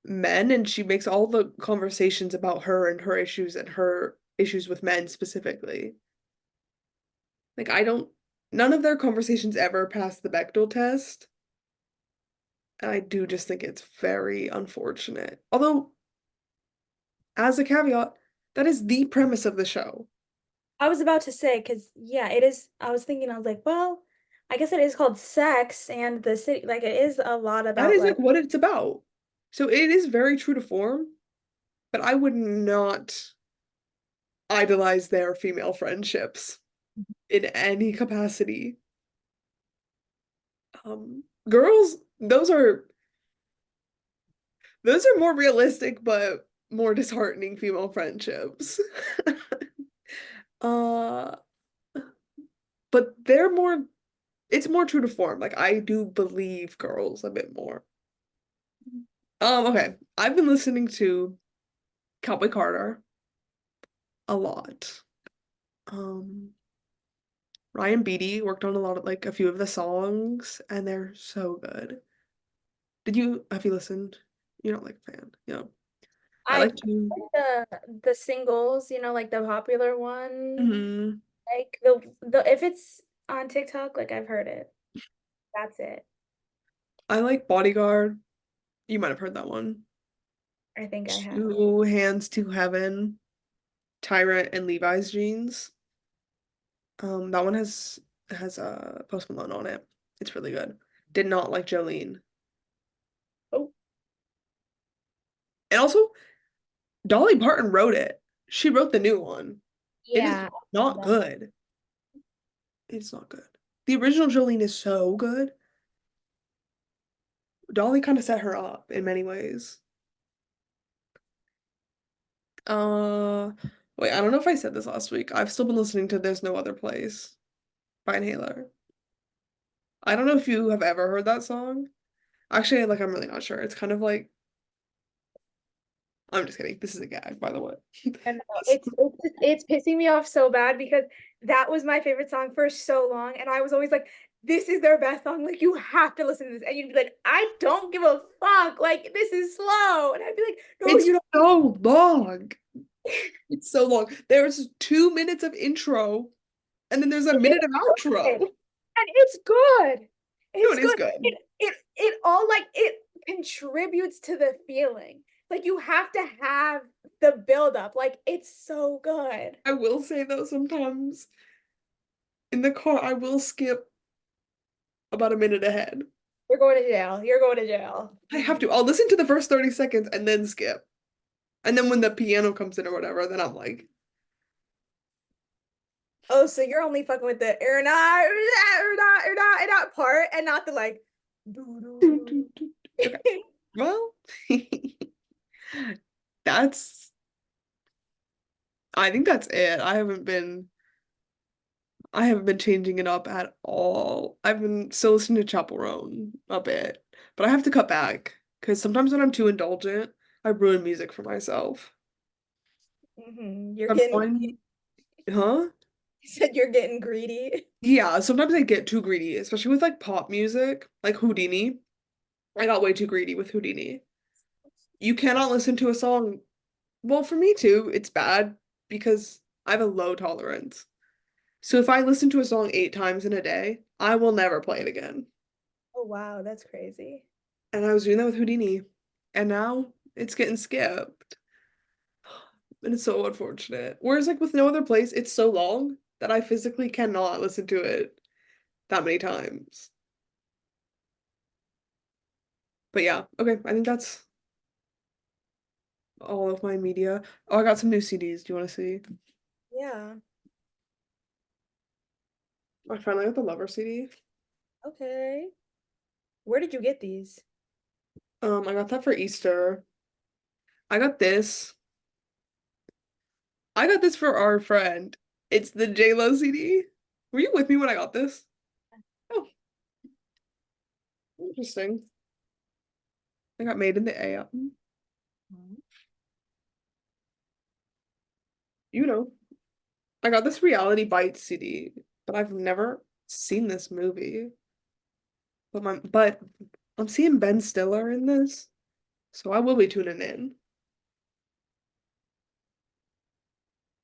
men, and she makes all the conversations about her and her issues with men specifically. Like, I don't. none of their conversations ever pass the Bechdel test. And I do just think it's very unfortunate. Although, as a caveat, that is the premise of the show. I was about to say, because yeah, it is. I was thinking, I was like, well, I guess it is called Sex and the City. Like, it is a lot That about is like, like what it's about. So it is very true to form, but I would not idolize their female friendships in any capacity. Girls, those are more realistic but more disheartening female friendships. Uh, but it's more true to form. Like I do believe girls a bit more. Okay. I've been listening to Cowboy Carter a lot. Um, Ryan Beatty worked on a lot of like a few of the songs and they're so good. Have you listened? You're not like a fan. Yeah. I I like to the singles, like the popular one, Mhm. like the if it's on TikTok, like I've heard it. That's it. I like Bodyguard. You might have heard that one. I think I have. Two Hands to Heaven, Tyrant and Levi's Jeans. That one has a Post Malone on it. It's really good. Did not like Jolene. Oh, And also, Dolly Parton wrote it. She wrote the new one. It is yeah. not good. It's not good. The original Jolene is so good. Dolly kind of set her up in many ways. Uh, Wait, I don't know if I said this last week. I've still been listening to There's No Other Place by Inhaler. I don't know if you have ever heard that song. Actually, like I'm really not sure. It's kind of like I'm just kidding. This is a gag, by the way. And it's pissing me off so bad because that was my favorite song for so long, and I was always like, "This is their best song. Like you have to listen to this." And you'd be like, "I don't give a fuck. Like this is slow," and I'd be like, "No, It's you don't." so long. It's so long. There's 2 minutes of intro, and then there's a minute of Good. outro. And it's good. No, It's it is good. good. It all like it contributes to the feeling. Like you have to have the buildup. Like it's so good. I will say though, sometimes in the car, I will skip about a minute ahead. You're going to jail. You're going to jail. I have to. I'll listen to the first 30 seconds and then skip. And then when the piano comes in or whatever, then I'm like, Oh, so you're only fucking with the part and not the like doo, doo, doo, doo, doo. Okay. doo. Well, that's, I think that's it. I haven't been changing it up at all. I've been still listening to Chapel Roan a bit, but I have to cut back because sometimes when I'm too indulgent, I ruin music for myself. You're I'm getting trying, huh? you said you're getting greedy. Yeah, sometimes I get too greedy, especially with like pop music, like Houdini. I got way too greedy with Houdini. You cannot listen to a song. Well, for me too, it's bad because I have a low tolerance. So if I listen to a song 8 times in a day, I will never play it again. Oh wow, that's crazy. And I was doing that with Houdini. And now it's getting skipped. And it's so unfortunate. Whereas like with No Other Place, it's so long that I physically cannot listen to it that many times. But yeah, okay, I think that's all of my media. Oh, I got some new CDs. Do you want to see? Yeah. I finally got the Lover CD. Okay. Where did you get these? I got that for Easter. I got this. I got this for our friend. It's the J-Lo CD. Were you with me when I got this? Oh, interesting. I got made in the AM. You know, I got this Reality Bites CD, but I've never seen this movie. But I'm seeing Ben Stiller in this, so I will be tuning in.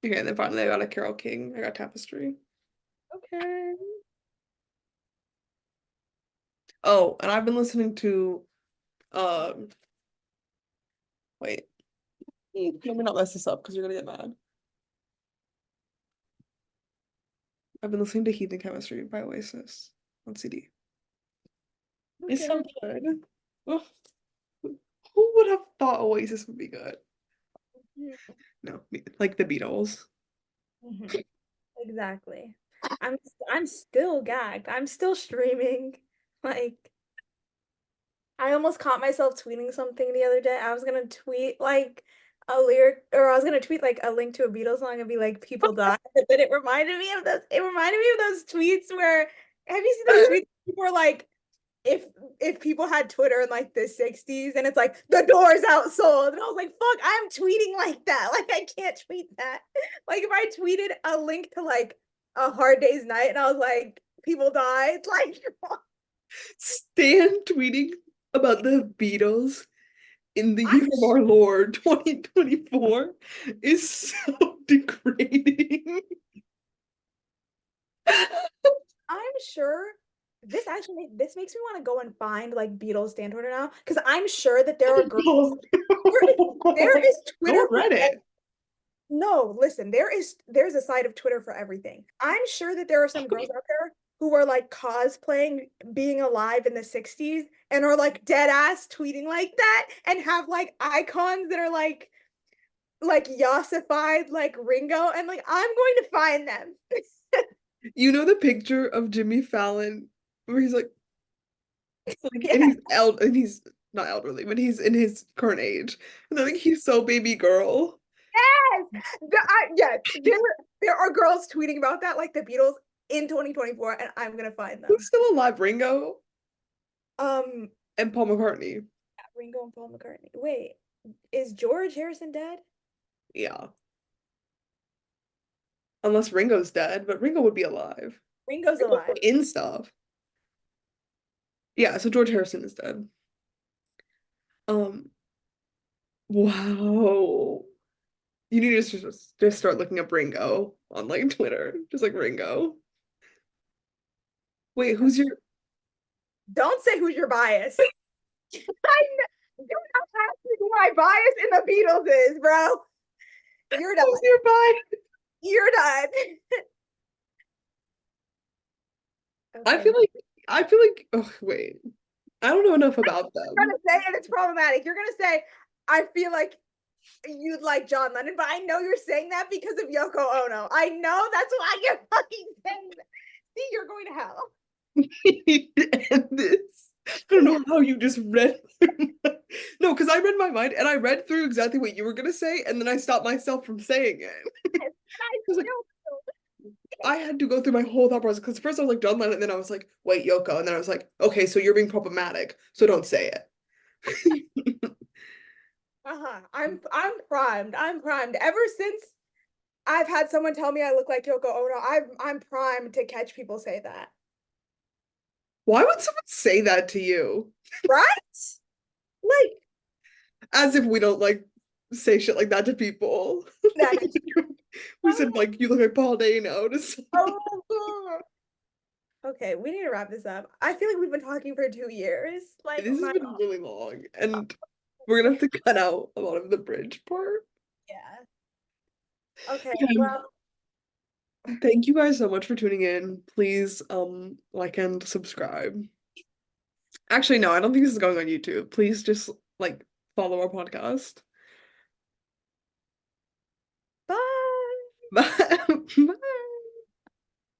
Okay, and then finally I got a Carole King. I got Tapestry. Okay. Oh, and I've been listening to um wait, let me not mess this up because you're gonna get mad. I've been listening to Heathen Chemistry by Oasis on CD. It's Okay. so good. Ugh, who would have thought Oasis would be good? No, like the Beatles. Mhm. Exactly. I'm I'm still gagged. I'm still streaming. Like I almost caught myself tweeting something the other day. I was gonna tweet like a lyric, or I was gonna tweet like a link to a Beatles song and be like, "People die." But then it reminded me of those. It reminded me of those tweets where have you seen those tweets? People were like, if people had Twitter in like the 60s and it's like the doors outsold, and I was like, "Fuck, I'm tweeting like that. Like I can't tweet that." Like if I tweeted a link to like a Hard Day's Night and I was like, "People died," like Stan tweeting about the Beatles in the I'm year of our Lord 2024 is so degrading. I'm sure this makes me want to go and find like Beatles stand Twitter now because I'm sure that there are girls. There is Go Twitter on for Reddit. no, listen, there's a side of Twitter for everything. I'm sure that there are some girls out there who are like cosplaying being alive in the 60s and are like dead ass tweeting like that and have like icons that are like yassified like Ringo and like I'm going to find them. You know the picture of Jimmy Fallon where he's like, and Yeah. he's not elderly, but he's in his current age. And they're like, he's so baby girl. Yes. Yes. There are girls tweeting about that, like the Beatles in 2024, and I'm gonna find Who's them. still alive? Ringo Um, and Paul McCartney. Ringo and Paul McCartney. Wait, is George Harrison dead? Yeah. Unless Ringo's dead, but Ringo would be alive. Ringo's Ringo's alive. in stuff. Yeah, so George Harrison is dead. Um, wow. You need to just start looking up Ringo on like Twitter. Just like Ringo. Wait, who's your Don't say who's your bias. Do not ask me who my bias in the Beatles is, bro. You're done. who's your bi? You're done. I Okay. feel like oh wait. I don't know enough about You're them. gonna say, and it's problematic. You're gonna say, I feel like you'd like John Lennon, but I know you're saying that because of Yoko Ono. I know that's why you're fucking saying that. See, you're going to hell. And this. I don't know how you just read through No, because I read my mind and I read through exactly what you were gonna say, and then I stopped myself from saying it. Yes, and I I was like, still I had to go through my whole thought process because first I was like John Lennon, and then I was like, wait, Yoko, and then I was like, okay, so you're being problematic, so don't say it. I'm primed. I'm primed. Ever since I've had someone tell me I look like Yoko Ono, I'm primed to catch people say that. Why would someone say that to you? Right? Like As if we don't like say shit like that to people. that is We said like you look like Paul Dano to someone. oh, okay, we need to wrap this up. I feel like we've been talking for 2 years. Like This has my been really long, and we're gonna have to cut out a lot of the bridge part. yeah. Okay, Okay. well, Thank you guys so much for tuning in. Please like and subscribe. Actually, no, I don't think this is going on YouTube. Please just like follow our podcast. bye. Bye. Bye.